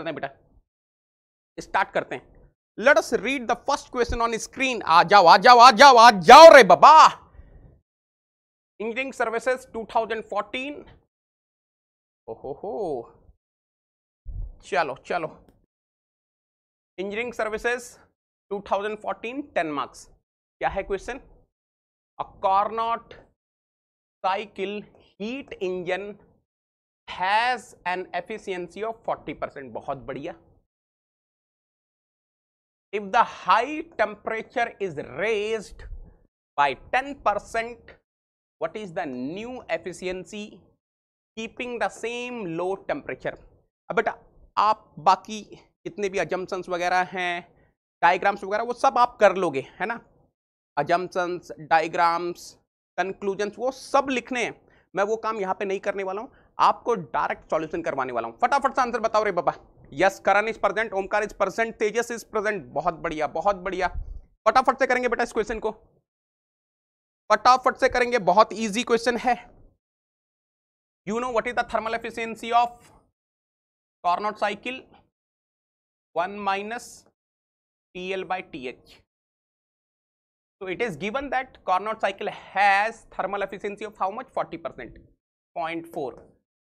करते हैं बेटा, स्टार्ट करते हैं। Let us read the first question on screen. आ जाओ आ जाओ आ जाओ आ जाओ रे बाबा। Engineering services 2014। ओहो, चलो चलो, इंजीनियरिंग सर्विसेज 2014 10 मार्क्स। क्या है question? A Carnot cycle heat engine has an efficiency of 40%। बहुत बढ़िया। If the high temperature is raised by 10%, what is the new efficiency keeping the same low temperature? अब बेटा आप बाकी जितने भी अजम्पशंस वगैरह हैं, डायग्राम्स वगैरह, वो सब आप कर लोगे, है ना। अजम्पशंस, डायग्राम्स, कंक्लूजन्स, वो सब लिखने हैं। मैं वो काम यहां पे नहीं करने वाला हूं, आपको डायरेक्ट सॉल्यूशन करवाने वाला हूं। फटाफट से आंसर बताओ रे बाबा। Yes, Karan is present, Omkar is present, Tejas is present. बहुत बढ़िया बहुत बढ़िया। फटाफट से करेंगे बेटा इस क्वेश्चन को, फटाफट से करेंगे, बहुत इजी क्वेश्चन है। You know what is the thermal efficiency of Carnot cycle? 1 minus TL by TH. So it is given that Carnot cycle has thermal efficiency of how much? 40%. 0.4.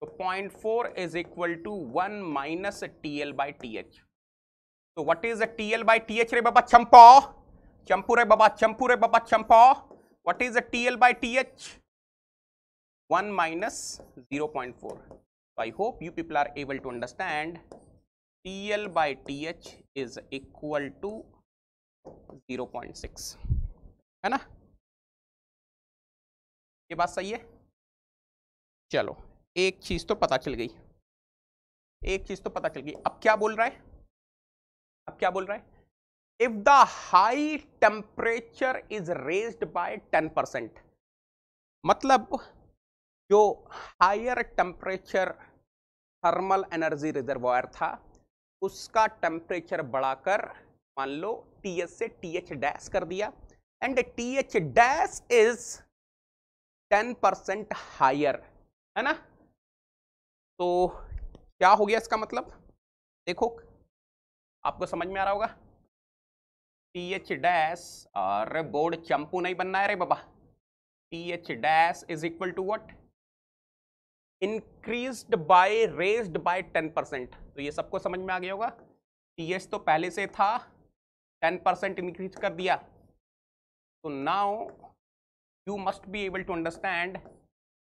So 0.4 is equal to 1 minus TL by TH. So what is the TL by TH re baba? Champo. Champu re baba, champu re baba, champo. What is the TL by TH? 1 minus 0.4. So I hope you people are able to understand. TL by TH is equal to 0.6, है ना। ये बात सही है। चलो, एक चीज तो पता चल गई, एक चीज तो पता चल गई। अब क्या बोल रहा है? अब क्या बोल रहा है? If the high temperature is raised by 10%, मतलब जो higher temperature thermal energy reservoir था, उसका टेम्परेचर बढ़ाकर मान लो TH से TH डैश कर दिया, and TH dash is 10% higher, है ना। तो क्या हो गया इसका मतलब? देखो, आपको समझ में आ रहा होगा। TH डैश, अरे बोर्ड चंपू नहीं बनना है रे बाबा। TH dash is equal to what? Increased by, raised by 10%। तो ये सबको समझ में आ गया होगा। TH तो पहले से था, 10% इंक्रीज कर दिया। तो now you must be able to understand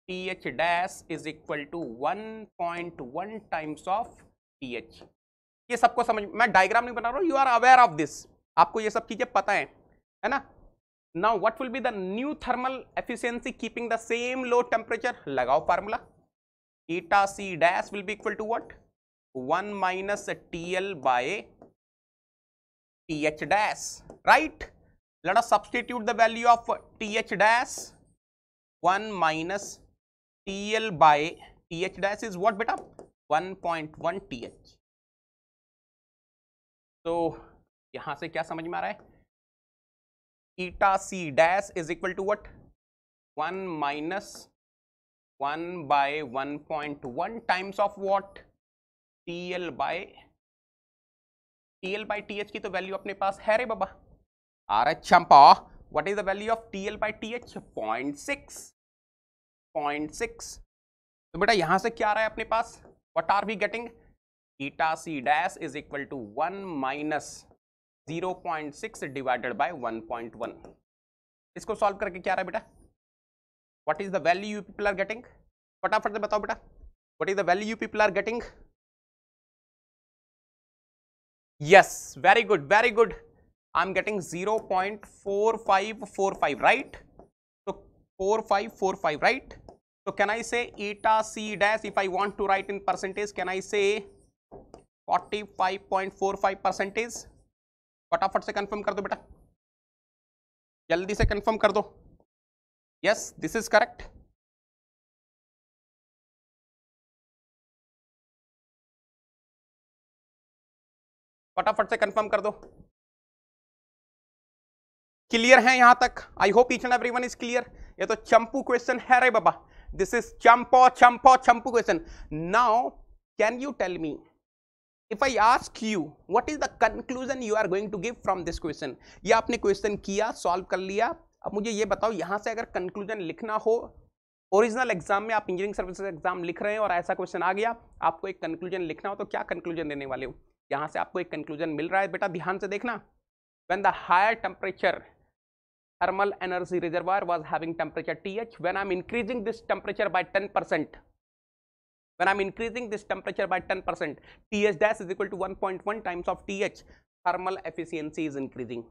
TH dash is equal to 1.1 times of TH। ये सबको समझ, मैं डायग्राम नहीं बना रहा हूं, you are aware of this, आपको ये सब चीजें पता है ना। Now what will be the new thermal efficiency keeping the same low temperature? लगाओ formula. Eta C dash will be equal to what? 1 minus TL by TH dash, right? Let us substitute the value of TH dash. 1 minus TL by TH dash is what beta? 1.1 TH. तो यहां से क्या समझ में आ रहा है? Eta C dash is equal to what? 1 minus 1 by 1.1 times of what? TL by TH की तो वैल्यू अपने पास है रे बाबा। अरे Champa, what is the value of TL by TH? 0.6। तो बेटा यहां से क्या आ रहा है अपने पास? What are we getting? Eta C dash is equal to 1 minus 0.6 divided by 1.1। इसको सॉल्व करके क्या आ रहा है बेटा? What is the value you people are getting? फटाफट से बताओ बेटा, what is the value you people are getting? Yes, very good, very good. I'm getting 0.4545, right? So 4545, right? So can I say eta C dash, if I want to write in percentage, can I say 45.45%? फटाफट से confirm कर दो बेटा, जल्दी से confirm कर दो। Yes, this is correct. फटाफट से कंफर्म कर दो। क्लियर है यहां तक? I hope each and everyone is clear. ये तो चंपू क्वेश्चन है रे बाबा, दिस इज चंपो चंपो चंपू question. Now can you tell me If I ask you what is the conclusion you are going to give from this question, ये आपने क्वेश्चन किया, सॉल्व कर लिया, अब मुझे ये बताओ यहां से अगर कंक्लूजन लिखना हो, ओरिजिनल एग्जाम में आप इंजीनियरिंग सर्विसेज एग्जाम लिख रहे हैं और ऐसा क्वेश्चन आ गया, आपको एक कंक्लूजन लिखना हो तो क्या कंक्लूजन देने वाले हो? यहां से आपको एक कंक्लूजन मिल रहा है बेटा, ध्यान से देखना। When the higher temperature thermal energy reservoir was having temperature TH, when I'm increasing this temperature by 10%, when I'm increasing this temperature by 10%, TH dash is equal to 1.1 times of TH, thermal efficiency is increasing.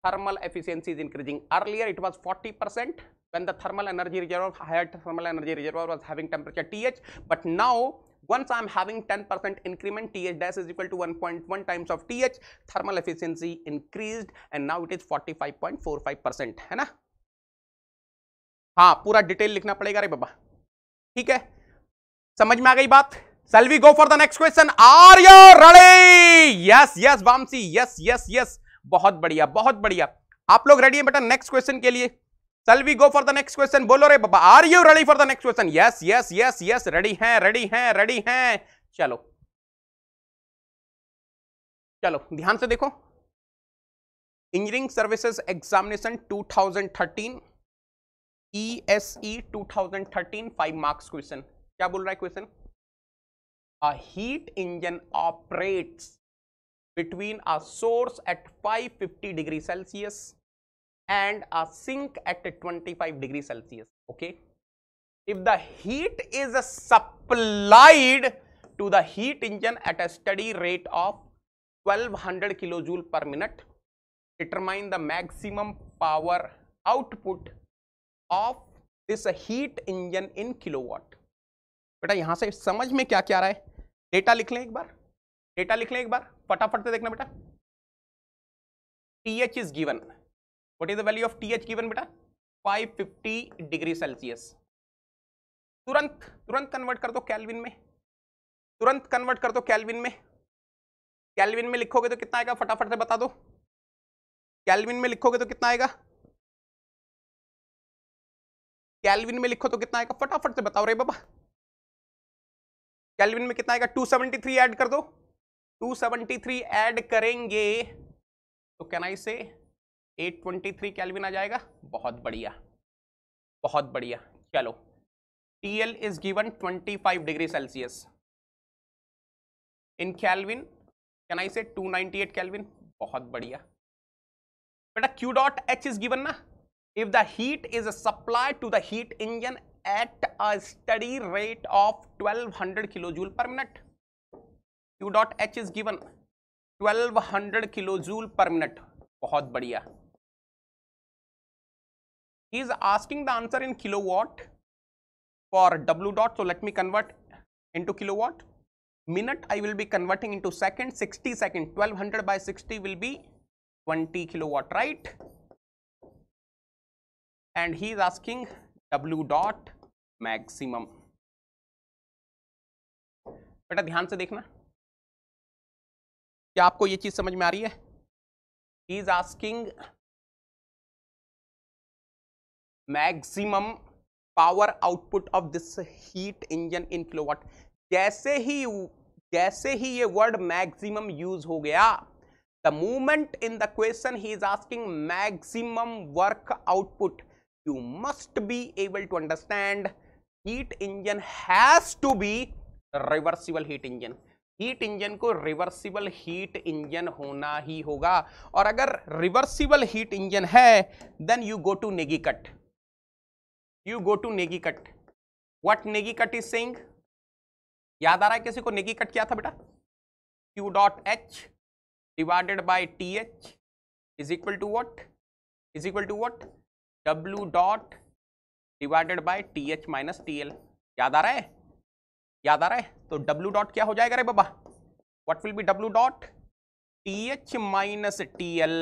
Thermal efficiency is increasing. Earlier it was 40% when the thermal energy reservoir, higher thermal energy reservoir was having temperature TH, but now once I'm having 10% increment, TH dash is equal to 1.1 times of TH, thermal efficiency increased and now it is 45.45%, है ना? हाँ, पूरा detail लिखना पड़ेगा रे बाबा, ठीक है? समझ में आ गई बात? Shall we go for the next question? Are you ready? Yes, yes, Vamsi, yes, yes, yes, बहुत बढ़िया, बहुत बढ़िया। आप लोग रेडी हैं बेटा नेक्स्ट क्वेश्चन के लिए? Shall we go for the next question? बोलो रे बाबा, are you ready for the next question? Yes, yes, yes, yes, ready हैं, ready हैं, ready हैं। चलो चलो ध्यान से देखो, engineering services examination 2013 ESE 2013 5 marks question. क्या बोल रहा है question? A heat engine operates between a source at 550 degrees Celsius and a sink at 25 degrees Celsius. Okay, if the heat is supplied to the heat engine at a steady rate of 1200 kilojoule per minute, determine the maximum power output of this heat engine in kilowatt. बेटा यहां से समझ में क्या क्या आ रहा है? Data लिख लें एक बार, डेटा लिख लें एक बार, फटाफट से देखना बेटा। TH is given. What is the value of TH given बेटा? 550 डिग्री सेल्सियस। तुरंत तुरंत कन्वर्ट कर दो केल्विन में, तुरंत कन्वर्ट कर दो केल्विन में। केल्विन में लिखोगे तो कितना आएगा? फटाफट से बता दो। केल्विन में लिखोगे तो कितना आएगा? केल्विन में लिखो तो कितना आएगा? फटाफट से बताओ रे बाबा। केल्विन में कितना आएगा? 273 ऐड कर दो। 273 ऐड करेंगे तो कैन आई से 823 केल्विन आ जाएगा। बहुत बढ़िया, बहुत बढ़िया। चलो, TL is given 25 degree Celsius in kelvin, can I से 298 केल्विन। बहुत बढ़िया बेटा। Q dot H is given ना, if the heat is supplied to the heat engine at a steady rate of 1200 kilojoule per minute, Q dot H is given 1200 kilojoule per minute। बहुत बढ़िया। He is asking the answer in kilowatt for W dot, so let me convert into kilowatt. Minute I will be converting into second, 60 second, 1200 by 60 will be 20 kilowatt, right? And he is asking W dot maximum. बेटा ध्यान से देखना, क्या आपको ये चीज समझ में आ रही है? He is asking maximum power output of this heat engine in kilowatt. जैसे ही ये वर्ड मैक्सिमम यूज हो गया, the moment in the question he is asking maximum work output, you must be able to understand heat engine has to be reversible heat engine. Heat engine को reversible heat engine होना ही होगा, और अगर reversible heat engine है then you go to नेगी कट, you go to नेगी कट। व्हाट नेगी कट इज सेइंग? याद आ रहा है किसी को नेगी कट क्या था बेटा? Q dot H divided by TH is equal to what? Is equal to what? W dot divided by TH minus TL। याद आ रहा है? याद आ रहा है? तो W डॉट क्या हो जाएगा रे बाबा? What will be W dot? TH minus TL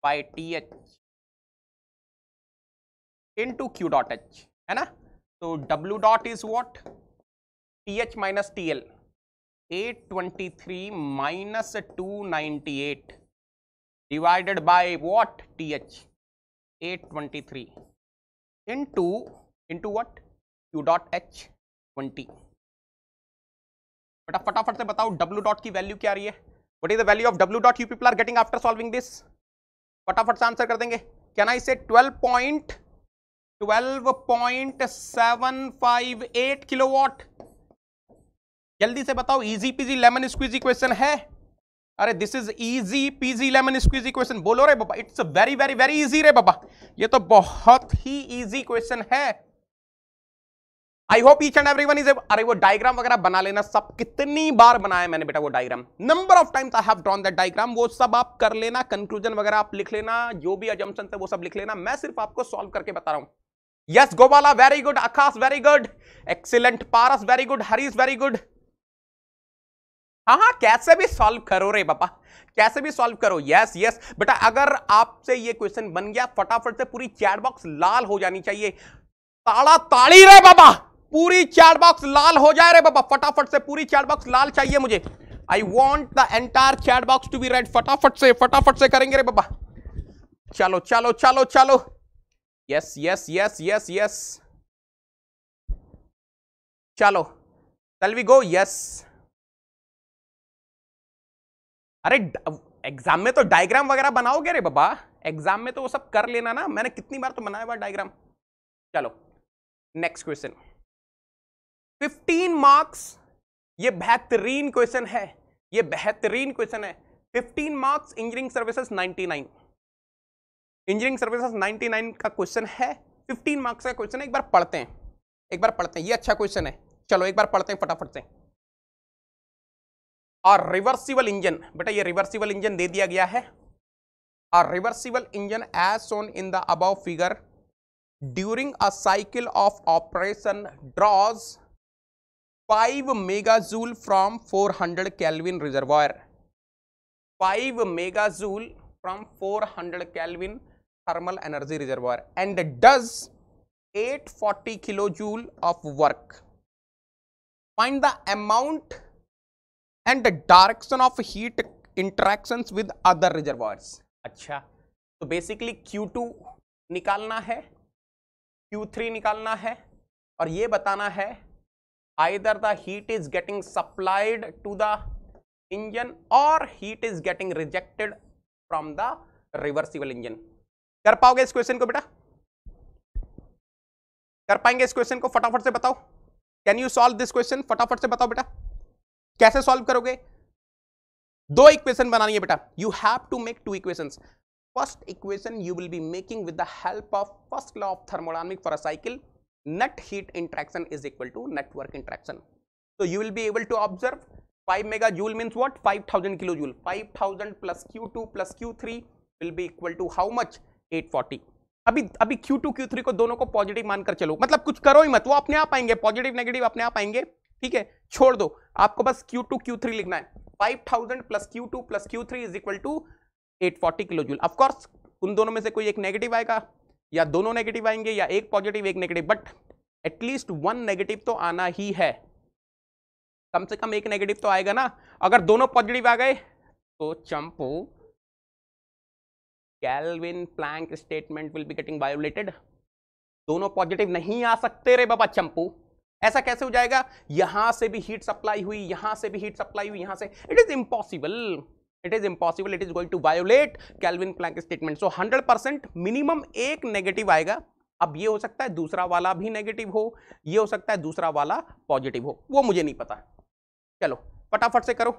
by TH into Q dot H, है ना? तो W dot is what? TH minus TL, 823 minus 298 divided by what? TH, 823 into what? Q dot H 20। बेटा फटाफट से बताओ W dot की value क्या आ रही है? What is the value of W dot you people are getting after solving this? फटाफट से आंसर कर देंगे। कैन आई से 12.758 किलोवाट? जल्दी से बताओ। Easy peasy lemon squeezy question है। अरे this is easy peasy lemon squeezy question. बोलो रे बाबा, it's very very very easy रे बाबा, ये तो बहुत ही इजी क्वेश्चन है। I hope each and everyone is. अरे वो डायग्राम वगैरह बना लेना सब, कितनी बार बनाया मैंने बेटा वो diagram, number of times I have drawn that diagram. वो सब आप कर लेना, कंक्लूजन वगैरह आप लिख लेना, जो भी अजम्पशन है वो सब लिख लेना। मैं सिर्फ आपको सॉल्व करके बता रहा हूं। Yes Gopala very good, Akash very good, excellent, Paras very good, Harish very good. हाँ, कैसे भी सॉल्व करो रे बाबा, कैसे भी सॉल्व करो। यस यस बेटा, अगर आपसे ये क्वेश्चन बन गया, फटाफट से पूरी चैट बॉक्स लाल हो जानी चाहिए। ताड़ा ताड़ी रे बाबा, पूरी चैट बॉक्स लाल हो जाए रे बाबा, फटाफट से पूरी चैट बॉक्स लाल चाहिए मुझे। I want the entire chat box to be red. फटाफट से करेंगे रे बाबा। चलो चलो चलो चलो, yes yes yes yes yes, चलो चल वी गो। यस, अरे एग्जाम में तो डायग्राम वगैरह बनाओगे रे बाबा, एग्जाम में तो वो सब कर लेना ना, मैंने कितनी बार तो बनाया हुआ डायग्राम। चलो नेक्स्ट क्वेश्चन, 15 मार्क्स। ये बेहतरीन क्वेश्चन है, ये बेहतरीन क्वेश्चन है। 15 marks, engineering services 99, engineering services 99 का क्वेश्चन है, 15 मार्क्स का क्वेश्चन है। एक बार पढ़ते हैं, एक बार पढ़ते हैं, ये अच्छा क्वेश्चन है। चलो एक बार पढ़ते हैं फटाफट से। और रिवर्सिबल इंजन, बेटा ये रिवर्सिबल इंजन दे दिया गया है। और reversible engine as shown in the above figure during a cycle of operation draws 5 megajoule from 400 kelvin reservoir. 5 megajoule from 400 kelvin thermal energy reservoir and does 840 kilojoule of work. Find the amount and the direction of heat interactions with other reservoirs। अच्छा, तो basically Q2 निकालना है, Q3 निकालना है, और ये बताना है either the heat is getting supplied to the engine or heat is getting rejected from the reversible engine। कर पाओगे इस क्वेश्चन को बेटा? कर पाएंगे इस क्वेश्चन को? फटाफट से बताओ। Can you solve this question? फटाफट से बताओ बेटा, कैसे सॉल्व करोगे? दो इक्वेशन बनानी है बेटा, you have to make 2 equations. First equation you will be making with the help of first law of thermodynamics for a cycle, net heat interaction is equal to net work interaction. So you will be able to observe 5 megajoule means what? 5000 kilojoule. 5000 plus Q2 plus Q3 will be equal to how much? 840. अभी Q2 Q3 को दोनों को positive मानकर चलो, मतलब कुछ करो ही मत, वो अपने आप आएंगे, पॉजिटिव नेगेटिव अपने आप आएंगे, ठीक है, छोड़ दो, आपको बस Q2 Q3 लिखना है। 5000 plus Q2 plus Q3 is equal to 840 kilojoule. Of course उन दोनों में से कोई एक नेगेटिव आएगा, या दोनों नेगेटिव आएंगे, या एक पॉजिटिव एक नेगेटिव, बट एटलीस्ट 1 नेगेटिव तो आना ही है, कम से कम एक नेगेटिव तो आएगा ना। अगर दोनों पॉजिटिव आ गए तो चंपू Kelvin Planck statement will be getting violated. दोनों पॉजिटिव नहीं आ सकते रे बाबा चंपू, ऐसा कैसे हो जाएगा? यहां से भी हीट सप्लाई हुई, यहां से भी हीट सप्लाई हुई, यहां से, it is impossible, it is impossible, it is going to violate Kelvin Planck statement. So 100% minimum एक नेगेटिव आएगा। अब ये हो सकता है दूसरा वाला भी नेगेटिव हो, ये हो सकता है दूसरा वाला पॉजिटिव हो, वो मुझे नहीं पता। चलो फटाफट से करो।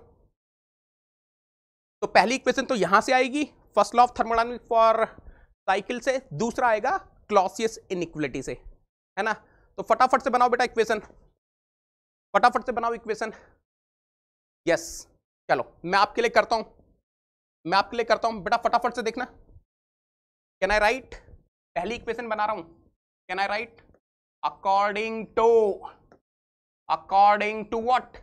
तो पहली इक्वेशन तो यहां से आएगी first law of thermodynamics for cycle से, दूसरा आएगा क्लॉसियस इनइक्वालिटी से, है ना। तो फटाफट से बनाओ बेटा इक्वेशन, फटाफट से बनाओ इक्वेशन। यस चलो मैं आपके लिए करता हूं, मैं आपके लिए करता हूं बेटा, फटाफट से देखना। Can I write? पहली इक्वेशन बना रहा हूं, can I write? According to what?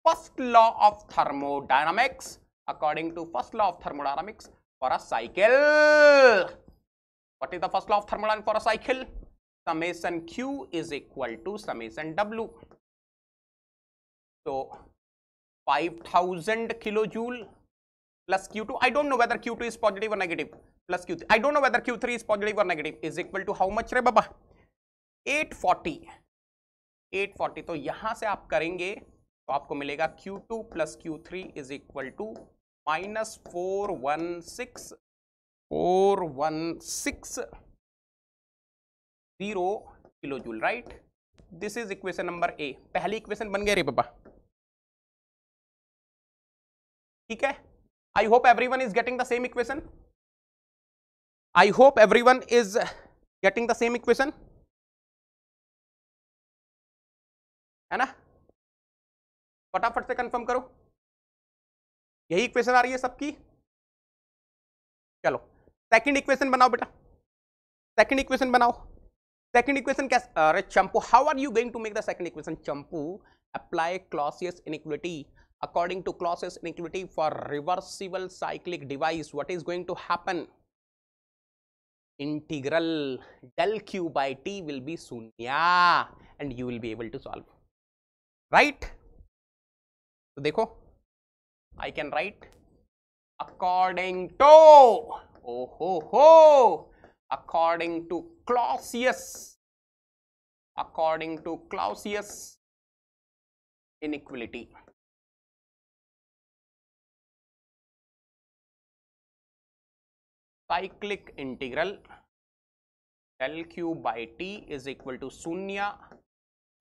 First law of thermodynamics, according to first law of thermodynamics for a cycle. What is the first law of thermodynamics for a cycle? Summation Q is equal to summation W. So 5000 kilojoule plus Q2. I don't know whether Q2 is positive or negative. Plus Q3. I don't know whether Q3 is positive or negative. Is equal to how much रे बाबा? 840. 840. तो यहां से आप करेंगे तो आपको मिलेगा Q2 plus Q3 is equal to minus 416 kilo joule, right. This is equation number A. पहली इक्वेशन बन गया रे बाबा, ठीक है। I hope everyone is getting the same equation, I hope everyone is getting the same equation, है ना। फटाफट से कंफर्म करो, यही इक्वेशन आ रही है सबकी। चलो सेकंड इक्वेशन बनाओ बेटा, सेकंड इक्वेशन बनाओ। सेकंड इक्वेशन कैसे, अरे चंपू, how are you going to make the second equation? चंपू, apply Clausius inequality according to Clausius inequality for reversible cyclic device. What is going to happen? Integral del q by t will be शून्य and you will be able to solve, right? तो देखो, I can write according to, according to Clausius inequality, cyclic integral del q by t is equal to शून्य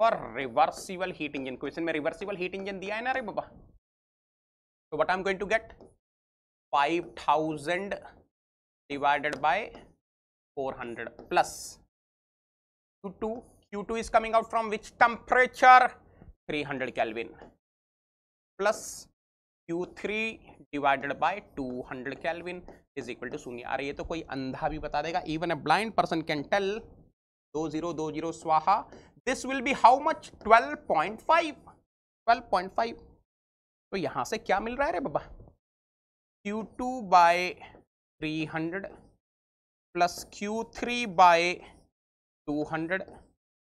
for reversible heat engine। Question में reversible heat engine दिया है ना रे बाबा। तो what I am going to get 5000 divided by 400 plus Q2 is coming out from which temperature? 300 Kelvin plus Q3 divided by 200 Kelvin is equal to शून्य। अरे ये तो कोई अंधा भी बता देगा, even a blind person can tell। 2020 स्वाहा, this will be how much? 12.5। तो यहां से क्या मिल रहा है रे बाबा? Q2 by 300 plus Q3 by 200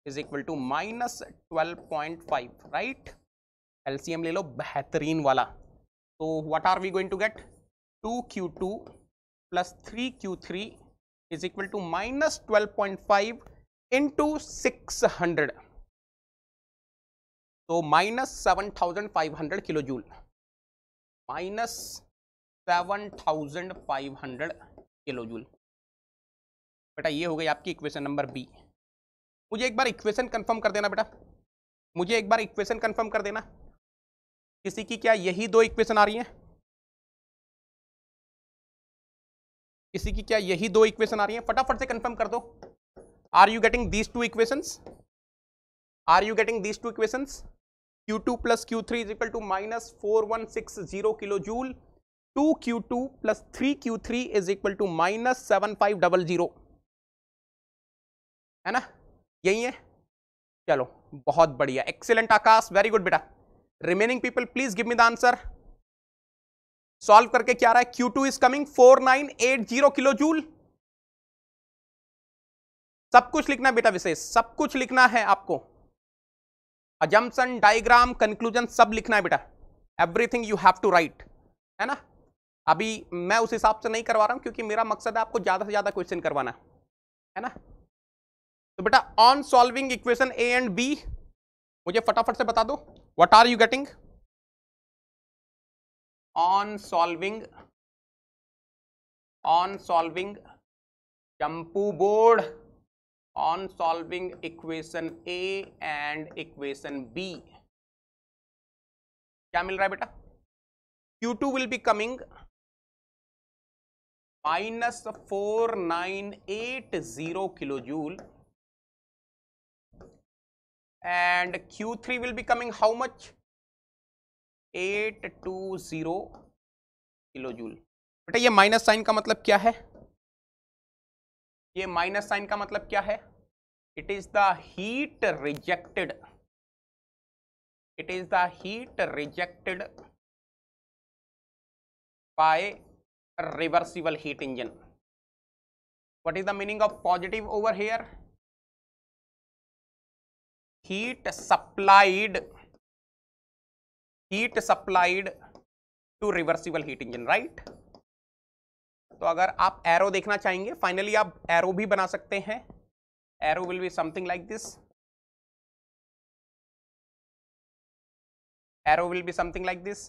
is equal to minus 12.5, right? LCM ले लो बेहतरीन वाला। तो what are we going to get? 2Q2 plus 3Q3 is equal to minus 12.5 into 600, तो minus 7500 kilo joule, minus 7500 kilo joule. बेटा ये हो गई आपकी इक्वेशन नंबर बी। मुझे एक बार इक्वेशन कंफर्म कर देना बेटा, मुझे एक बार इक्वेशन कंफर्म कर देना। किसी की क्या यही दो इक्वेशन आ रही हैं? किसी की क्या यही दो इक्वेशन आ रही हैं? फटाफट से कंफर्म कर दो। Are you getting these two equations? Are you getting these two equations? Q2 plus Q3 is equal to minus 4160 kilo joule, 2Q2 plus 3Q3 is equal to minus 7500, है ना, यही है। चलो बहुत बढ़िया, एक्सीलेंट आकाश, वेरी गुड बेटा। Remaining people please give me the answer. Solve करके क्या रहा है? Q2 is coming 4980 kilo joule. सब कुछ लिखना बेटा, विशेष सब कुछ लिखना है आपको। अजम्पशन, डायग्राम, कंक्लूजन सब लिखना है बेटा। Everything you have to write, है ना। अभी मैं उस हिसाब से नहीं करवा रहा हूं क्योंकि मेरा मकसद है आपको ज्यादा से ज्यादा क्वेश्चन करवाना, है ना। तो बेटा on solving equation A and B मुझे फटाफट से बता दो, what are you getting on solving चंपू board, on solving equation A and equation B, क्या मिल रहा है बेटा? Q2 will be coming minus 4980 kilojoule and Q3 will be coming how much? 820 kilojoule। बेटा ये माइनस साइन का मतलब क्या है? ये माइनस साइन का मतलब क्या है? It is the heat rejected, it is the heat rejected by reversible heat engine. What is the meaning of positive over here? Heat supplied to reversible heat engine, right. तो अगर आप arrow देखना चाहेंगे, finally आप arrow भी बना सकते हैं। Arrow will be something like this, arrow will be something like this,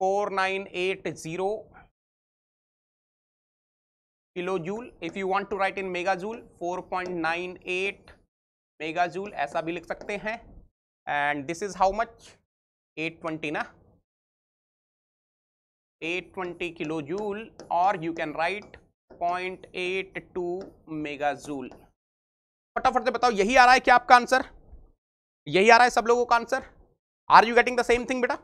4980 kilojoule. If you want to write in megajoule, 4.98 megajoule ऐसा भी लिख सकते हैं. And this is how much? 820 ना, 820 kilojoule, or you can write 0.82 megajoule. फटाफट से बताओ, यही आ रहा है क्या आपका आंसर? यही आ रहा है सब लोगों का answer? Are you getting the same thing बेटा?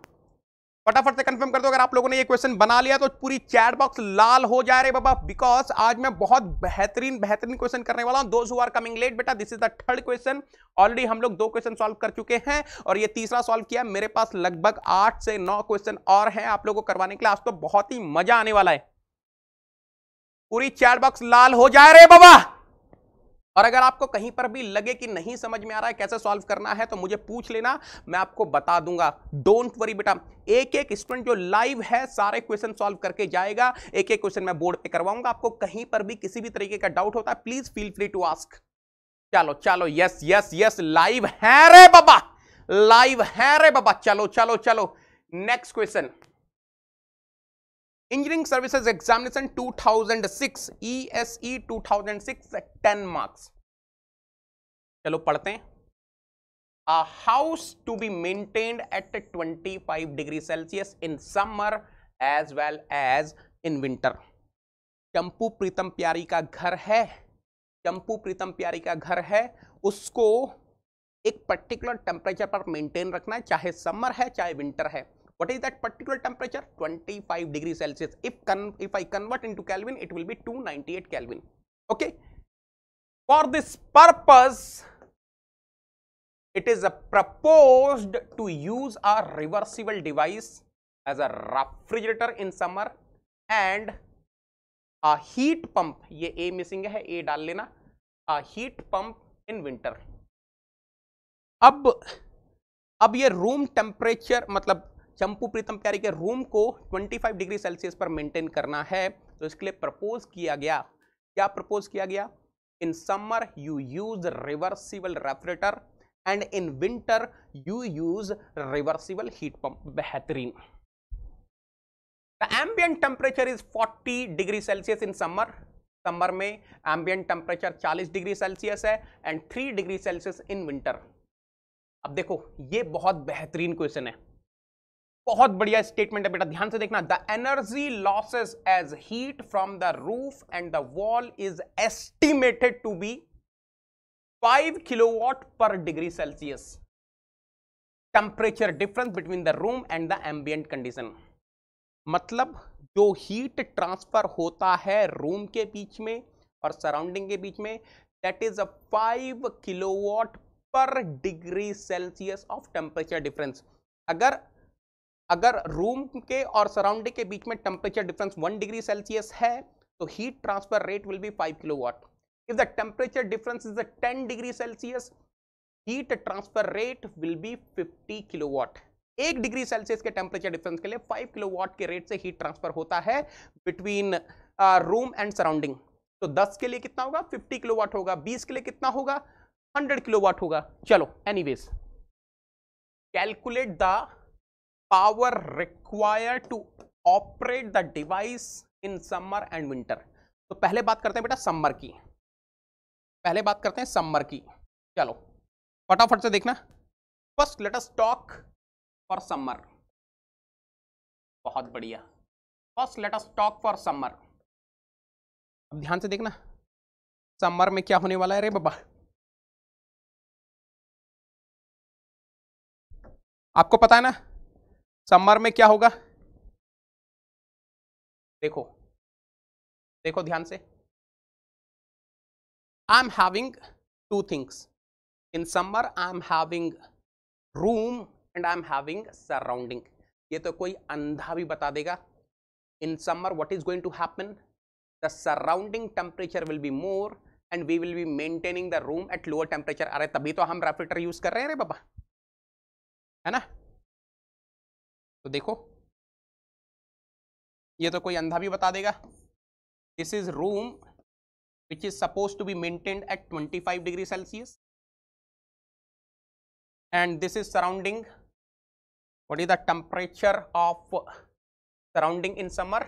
फटाफट से कंफर्म कर दो अगर आप लोगों ने ये क्वेश्चन बना लिया तो पूरी चैट बॉक्स लाल हो जाए रे बाबा, बिकॉज आज मैं बहुत बेहतरीन क्वेश्चन करने वाला हूं. Those who are coming late बेटा, this is the third question. Already हम लोग 2 क्वेश्चन सॉल्व कर चुके हैं और ये तीसरा सॉल्व किया. मेरे पास लगभग 8 से 9 क्वेश्चन और हैं आप लोगों को करवाने के लिए. आज तो बहुत ही मजा आने वाला है. पूरी चैट बॉक्स लाल हो जाए रे बाबा. और अगर आपको कहीं पर भी लगे कि नहीं समझ में आ रहा है कैसे सॉल्व करना है तो मुझे पूछ लेना, मैं आपको बता दूंगा. डोंट वरी बेटा, एक एक स्टूडेंट जो लाइव है सारे क्वेश्चन सॉल्व करके जाएगा. एक एक क्वेश्चन मैं बोर्ड पे करवाऊंगा. आपको कहीं पर भी किसी भी तरीके का डाउट होता है, please feel free to ask. चलो चलो, यस यस यस, लाइव है रे बाबा, लाइव है रे बाबा. चलो चलो चलो, next question. Engineering services examination 2006, ESE 2006, 10 marks. चलो पढ़ते हैं. A house to be maintained at 25 degree Celsius in summer as well as in winter. चंपू प्रीतम प्यारी का घर है, चंपू प्रीतम प्यारी का घर है, उसको एक पर्टिकुलर टेम्परेचर पर मेंटेन रखना है, चाहे समर है चाहे विंटर है. What is that particular temperature? 25 degrees Celsius. If I convert into Kelvin, it will be 298 Kelvin. Okay. For this purpose, it is proposed to use a reversible device as a refrigerator in summer and a heat pump. ये A missing है, A डाल लेना. A heat pump in winter. अब ये room temperature, मतलब चंपू प्रीतम प्यारी के room को 25 डिग्री सेल्सियस पर मेंटेन करना है, तो इसके लिए प्रपोज किया गया. क्या प्रपोज किया गया? In summer you use reversible refrigerator and in winter you use reversible heat pump. बेहतरीन. The ambient temperature is 40 degree Celsius in summer. Summer में एम्बिएंट टेम्परेचर 40 डिग्री सेल्सियस है and 3 degree Celsius in winter. अब देखो, ये बहुत बेहतरीन question है, बहुत बढ़िया स्टेटमेंट है बेटा, ध्यान से देखना. The energy losses as heat from the roof and the wall is estimated to be 5 kilowatt per degree Celsius. Temperature difference between the room and the ambient condition. मतलब जो हीट ट्रांसफर होता है room के बीच में और surrounding के बीच में, that is 5 kilowatt per degree Celsius of temperature difference. अगर रूम के और सराउंडिंग के बीच में टेम्परेचर डिफरेंस 1 डिग्री सेल्सियस है तो heat transfer rate will be 5 kilowatt. If the temperature difference is 10 degree Celsius, heat transfer rate will be 50 kilowatt. 1 degree Celsius के temperature difference के लिए 5 किलोवाट के रेट से हीट ट्रांसफर होता है between room and surrounding. तो 10 के लिए कितना होगा? 50 किलोवाट होगा. 20 के लिए कितना होगा? 100 किलोवाट होगा. चलो, anyways, calculate the power required to operate the device in summer and winter. तो पहले बात करते हैं बेटा समर की, पहले बात करते हैं समर की. चलो फटाफट से देखना. First let us talk for summer. बहुत बढ़िया. First let us talk for summer. अब ध्यान से देखना, समर में क्या होने वाला है रे बाबा. आपको पता है ना समर में क्या होगा? देखो देखो ध्यान से. I am having 2 things in summer. I am having room and I am having surrounding. ये तो कोई अंधा भी बता देगा. In summer what is going to happen? The surrounding temperature will be more and we will be maintaining the room at lower temperature. अरे तभी तो हम रेफ्रिजरेटर यूज कर रहे हैं रे बाबा, है ना. तो देखो, ये तो कोई अंधा भी बता देगा. This is room which is suppose to be maintained at 25 degree Celsius and this is surrounding what is the temperature of surrounding in summer?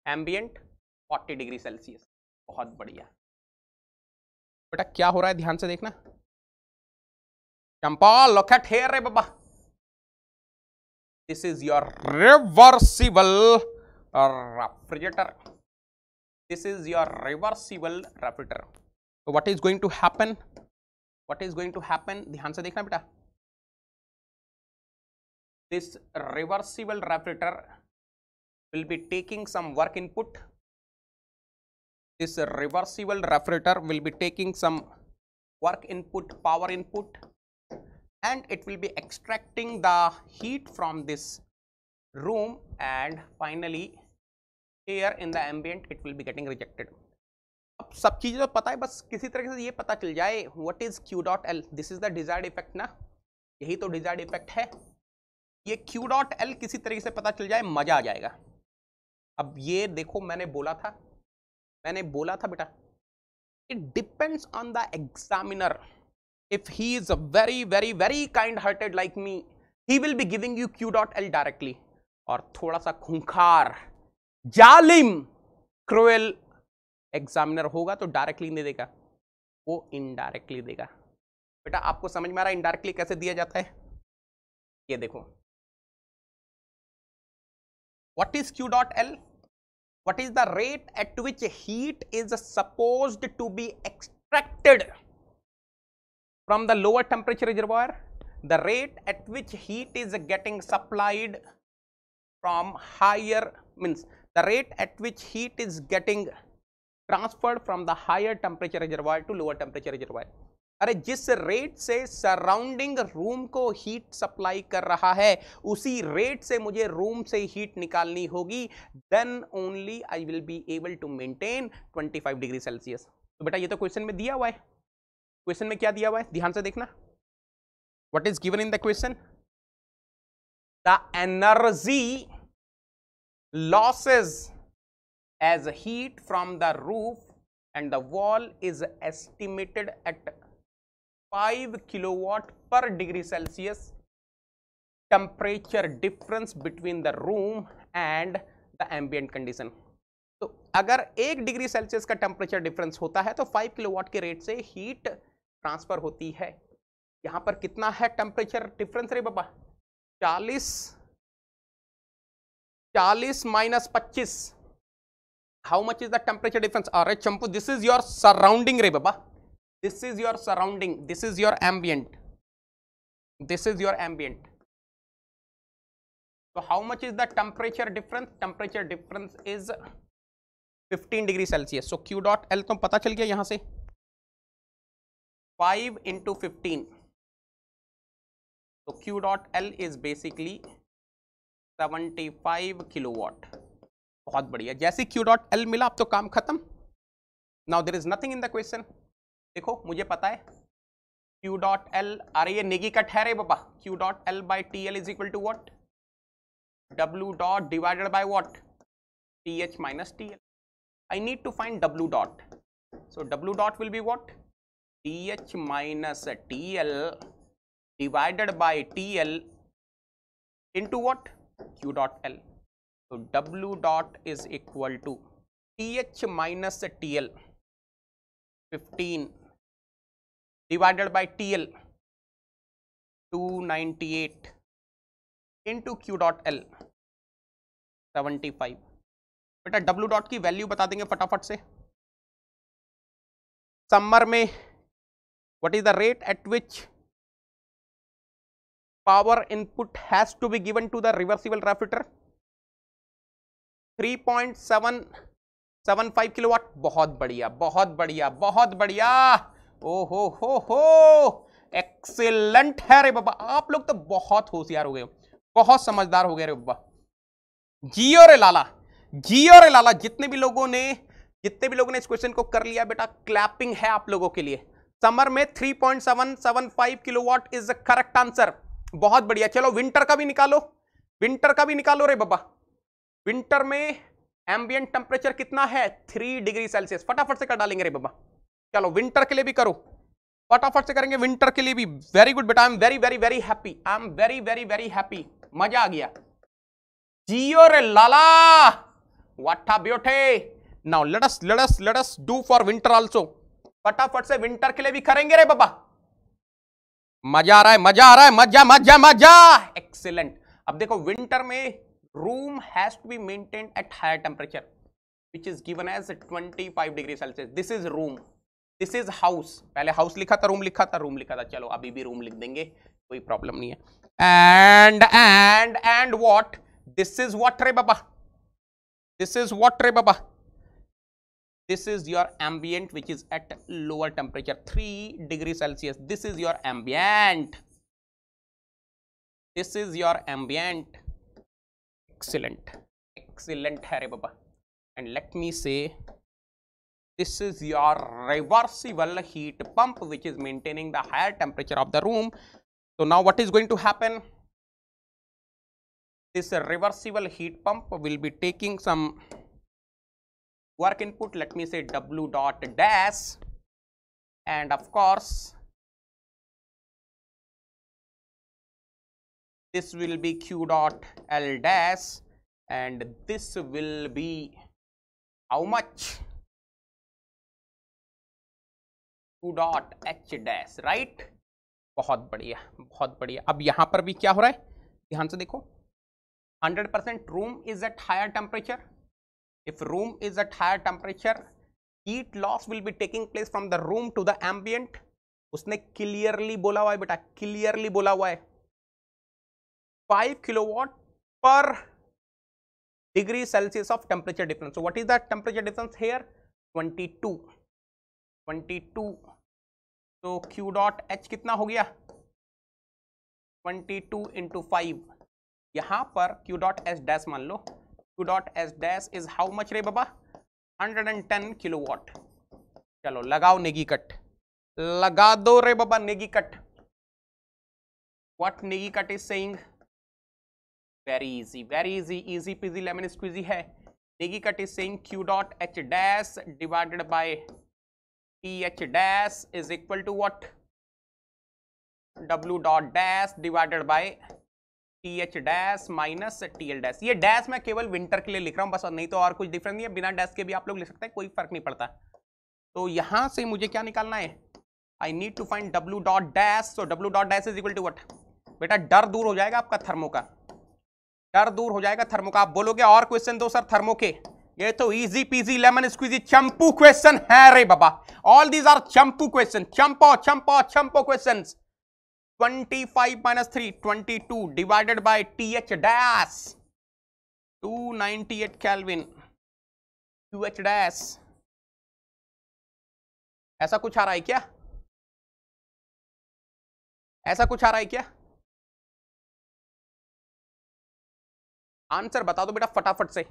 Ambient 40 degree Celsius. बहुत बढ़िया बेटा, क्या हो रहा है ध्यान से देखना। चंपा लुक एट हियर रे बाबा, this is your reversible refrigerator, this is your reversible refrigerator. So what is going to happen? What is going to happen? ध्यान से देखना बेटा, this reversible refrigerator will be taking some work input. This reversible refrigerator will be taking some work input, power input, and it will be extracting the heat from this room, and finally here in the ambient it will be getting rejected. अब सब चीजें तो पता है, बस किसी तरीके से ये पता चल जाए what is Q dot L. This is the desired effect ना, यही तो डिजायर्ड इफेक्ट है। ये Q dot L किसी तरीके से पता चल जाए, मजा आ जाएगा। अब ये देखो, मैंने बोला था बेटा, it depends on the examiner. If he is very very very kind hearted like me, he will be giving you Q dot L directly, और थोड़ा सा खूंखार जालिम क्रूएल एग्जामिनर होगा तो डायरेक्टली नहीं देगा, वो इनडायरेक्टली देगा। बेटा आपको समझ में आ रहा है इनडायरेक्टली कैसे दिया जाता है? ये देखो, what is Q dot L? What is the rate at which heat is supposed to be extracted from the lower temperature reservoir, the rate at which heat is getting supplied from higher, means the rate at which heat is getting transferred from the higher temperature reservoir to lower temperature reservoir. अरे जिस rate से surrounding room को heat supply कर रहा है, उसी rate से मुझे रूम से हीट निकालनी होगी, then only I will be able to maintain 25 degree Celsius. तो बेटा ये तो क्वेश्चन में दिया हुआ है। क्वेश्चन में क्या दिया हुआ है ध्यान से देखना, what is given in the question? The energy losses as heat from the roof and the wall is estimated at 5 kilowatt per degree Celsius temperature difference between the room and the ambient condition. तो अगर 1 degree Celsius का temperature difference होता है तो 5 kilowatt के rate से heat transfer होती है। यहां पर कितना है टेम्परेचर डिफरेंस रे बाबा? 40 minus 25. How much is the temperature difference? Alright Champu, this is your surrounding रे बाबा, this is your surrounding, this is your ambient, this is your ambient. So how much is the temperature difference? Temperature difference is 15 degree Celsius. So Q dot L तो पता चल गया यहां से, 5 into 15. So Q dot L is basically 75 kilowatt. बहुत बढ़िया, जैसे Q dot L मिला अब तो काम खत्म। Now there is nothing in the question. देखो मुझे पता है Q डॉट L, अरे ये नेगी कट है रे बाबा, Q dot L by TL is equal to what? W dot divided by what? TH minus TL। I need to find W dot, so W dot will be what? TH minus TL divided by TL into what? Q dot L. So W dot is equal to TH minus TL 15 divided by TL 298 into Q dot L 75. बेटा W dot की value बता देंगे फटाफट से। Summer में what is the rate at which power input has to be given to the reversible refrigerator? 3.775 kilowatt. बहुत बढ़िया बहुत बढ़िया बहुत बढ़िया, ओ हो एक्सीलेंट है रे बाबा। आप लोग तो बहुत होशियार हो गए हो, बहुत समझदार हो गए रे बाबा। जियो रे लाला, जियो रे लाला। जितने भी लोगों ने इस क्वेश्चन को कर लिया बेटा, क्लैपिंग है आप लोगों के लिए। समर में 3.775 kilowatt is the correct answer. बहुत बढ़िया। चलो विंटर का भी निकालो, विंटर का भी निकालो रे बाबा। विंटर में एम्बिएंट टेम्परेचर कितना है? 3 डिग्री सेल्सियस। फटाफट से कर डालेंगे रे बाबा। चलो विंटर के लिए भी करो, फटाफट से करेंगे विंटर के लिए भी। वेरी गुड बेटा, I am very very very happy, I am very very very happy. मजा आ गया। जियो रे लाला, what a beauty. Now let us do for winter also. फटाफट से विंटर के लिए भी करेंगे रे बाबा। मजा आ रहा है, मजा आ रहा है, मजा मजा मजा। एक्सीलेंट। अब देखो विंटर में room has to be maintained at higher temperature which is given as 25 degree Celsius. This is room, this is house. पहले हाउस लिखा था, रूम लिखा था, रूम लिखा था, चलो अभी भी रूम लिख देंगे, कोई प्रॉब्लम नहीं है। And what, this is what रे बाबा, दिस इज व्हाट रे बाबा, this is your ambient which is at lower temperature 3 degree Celsius. This is your ambient, this is your ambient. Excellent, excellent है रे बाबा। And let me say this is your reversible heat pump which is maintaining the higher temperature of the room. So now what is going to happen? This reversible heat pump will be taking some work input. Let me say W dot dash, and of course this will be Q dot L dash, and this will be how much? Q dot H dash, right? बहुत बढ़िया, बहुत बढ़िया। अब यहां पर भी क्या हो रहा है, ध्यान से देखो। 100% room is at higher temperature. If room is at higher temperature, heat loss will be taking place from the room to the ambient. उसने क्लियरली बोला हुआ है बेटा, क्लियरली बोला हुआ है 5 किलोवाट पर degree Celsius of temperature difference. So what is that temperature difference here? 22. So Q dot H कितना हो गया? 22 into 5. यहां पर Q dot S dash मान लो। Q dot S dash is how much रे बाबा? 110 किलोवाट। चलो लगाओ नेगी कट, लगा दो रे बाबा Negi cut. What Negi cut is saying? Very easy, easy peasy lemon squeezy है। Negi cut is saying Q dot H dash divided by TH dash is equal to what? W dot dash divided by TH dash minus TL dash। ये dash मैं केवल winter के लिए लिख रहा हूँ बस, नहीं तो और कुछ डिफरेंस नहीं है। बिना डैश के भी आप लोग लिख सकते हैं, कोई फर्क नहीं पड़ता। तो यहां से मुझे क्या निकालना है? I need to find W dot dash। So W dot dash is equal to what? बेटा डर दूर हो जाएगा आपका थर्मो का, डर दूर हो जाएगा थर्मो का। आप बोलोगे और क्वेश्चन दो सर थर्मो के, ये तो इजी पीजी लेमन स्क्वीजी चंपू क्वेश्चन है रे बाबा। ऑल दीज आर चंपू क्वेश्चन, चंपो चंपो चंपो questions. 25 minus 3 22 divided by TH dash 298 Kelvin QH dash। ऐसा कुछ आ रहा है क्या? ऐसा कुछ आ रहा है क्या? आंसर बता दो बेटा फटाफट से।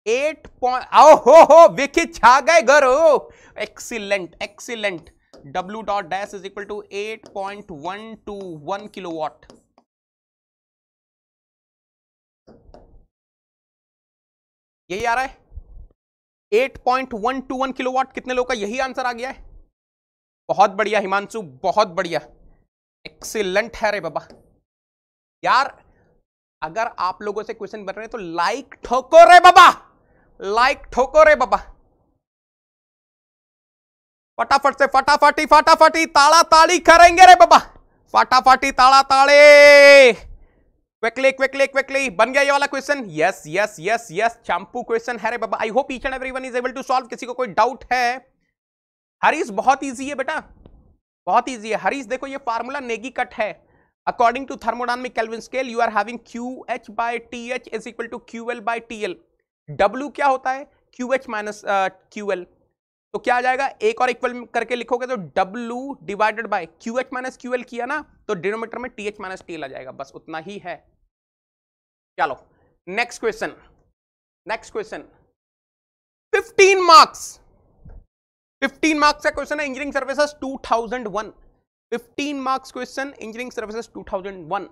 8 हो विकी छा गए गरो। Excellent, excellent. W dot dash is equal to 8.121 kilowatt. यही आ रहा है 8.121 किलोवाट। कितने लोग का यही आंसर आ गया है? बहुत बढ़िया हिमांशु, बहुत बढ़िया, एक्सीलेंट है रे बाबा। यार अगर आप लोगों से क्वेश्चन बन रहे हैं तो लाइक ठोको रे बाबा, लाइक ठोको रे बाबा। फटाफट से फटाफटी फटाफटी ताड़ा ताड़ी करेंगे रे बाबा, फटाफटी ताड़ा ताड़े। Quickly quickly quickly. बन गया ये वाला question? Yes yes yes yes, चंपू क्वेश्चन है रे बाबा। I hope each and everyone is able to solve. किसी को कोई डाउट है? हरीश बहुत इजी है बेटा, बहुत इजी है। हरीश देखो ये फार्मूला नेगी कट है। According to thermodynamic Kelvin scale, you are having QH by TH is equal to QL by TL. W क्या होता है? QH minus QL। तो क्या आ जाएगा? एक और इक्वल करके लिखोगे तो W divided by QH minus QL किया ना, तो डिनोमिनेटर में TH minus TL आ जाएगा। बस उतना ही है। चलो next question, next question. 15 marks, 15 marks का क्वेश्चन है engineering services 2001। 15 marks question engineering services 2001।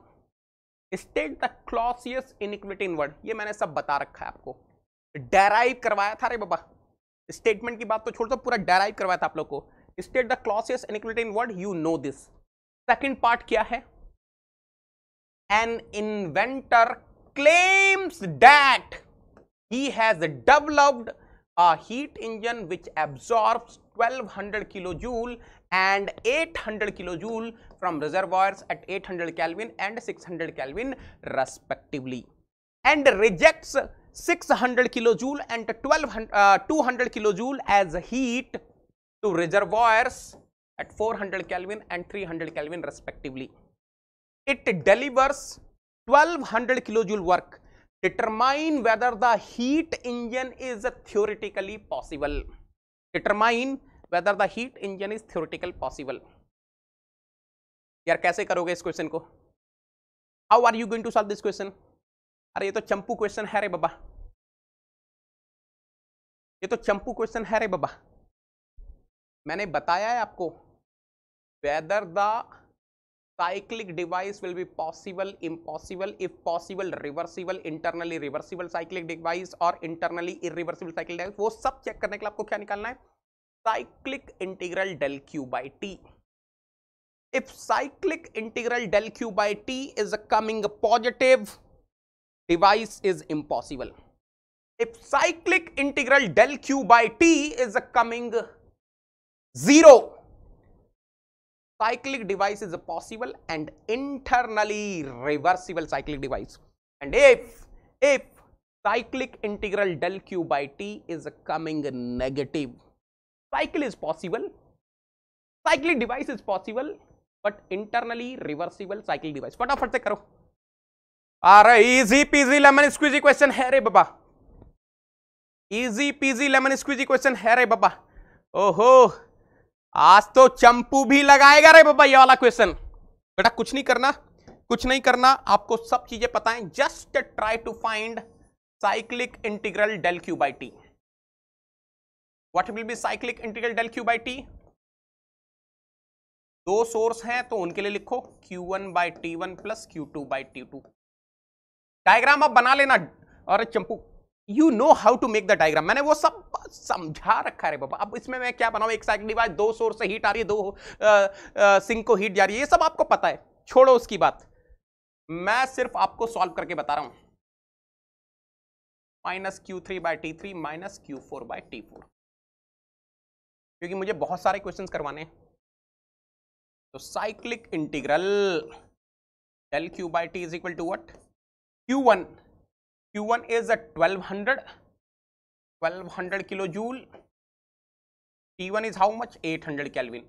State the Clausius inequality in word. ये मैंने सब बता रखा है आपको, डेराइव करवाया था रे बाबा। स्टेटमेंट की बात तो छोड़ दो, पूरा डेराइव करवाया था आप लोग को। State the Clausius inequality in word, you know this. Second part क्या है? an inventor claims that he has developed a heat engine which absorbs 1200 kilojoule and 800 kilojoule from reservoirs at 800 Kelvin and 600 Kelvin respectively, and rejects 600 kilojoule and 200 kilojoule as heat to reservoirs at 400 Kelvin and 300 Kelvin respectively. It delivers 1200 kilojoule work. Determine whether the heat engine is theoretically possible. Determine whether the heat engine is theoretical possible. यार कैसे करोगे इस question को? How are you going to solve this question? अरे ये तो चंपू question है रे बाबा, ये तो चंपू क्वेश्चन है रे बाबा. मैंने बताया है आपको whether the cyclic device will be possible, impossible, if possible reversible, internally reversible cyclic device or internally irreversible cyclic device. वो सब चेक करने के लिए आपको क्या निकालना है? Cyclic integral del q by t. If cyclic integral del q by t is coming positive, device is impossible. If cyclic integral del q by t is coming 0, cyclic device is possible and internally reversible cyclic device. And if cyclic integral del q by t is coming negative, cycle is possible, cyclic device is possible, but internally reversible cyclic device. फटाफट से करो. अरे easy peasy lemon squeezy question है रे बाबा, easy peasy lemon squeezy question है रे बाबा. ओहो, आज तो चंपू भी लगाएगा रे बाबा ये वाला क्वेश्चन. बेटा कुछ नहीं करना, कुछ नहीं करना, आपको सब चीजें पता है. Just try to find cyclic integral del Q by T. What will be cyclic integral del Q by T? दो सोर्स हैं तो उनके लिए लिखो Q1 by T1 plus Q2 by T2. Diagram आप बना लेना. और चंपू you know how to make the diagram, मैंने वो सब समझा रखा है बाबा. अब इसमें मैं क्या बनाऊं? एक साइक्लिक डिवाइस, दो सोर्स से हीट आ रही है, दो सिंक को हीट जा रही है, ये सब आपको पता है, छोड़ो उसकी बात. मैं सिर्फ आपको सॉल्व करके बता रहा हूं. Minus Q3 by T3 minus Q4 by T4, क्योंकि मुझे बहुत सारे क्वेश्चंस करवाने हैं. तो cyclic integral del Q by T is equal to what? Q1 is at 1200 kilojoule. T1 is how much? 800 Kelvin.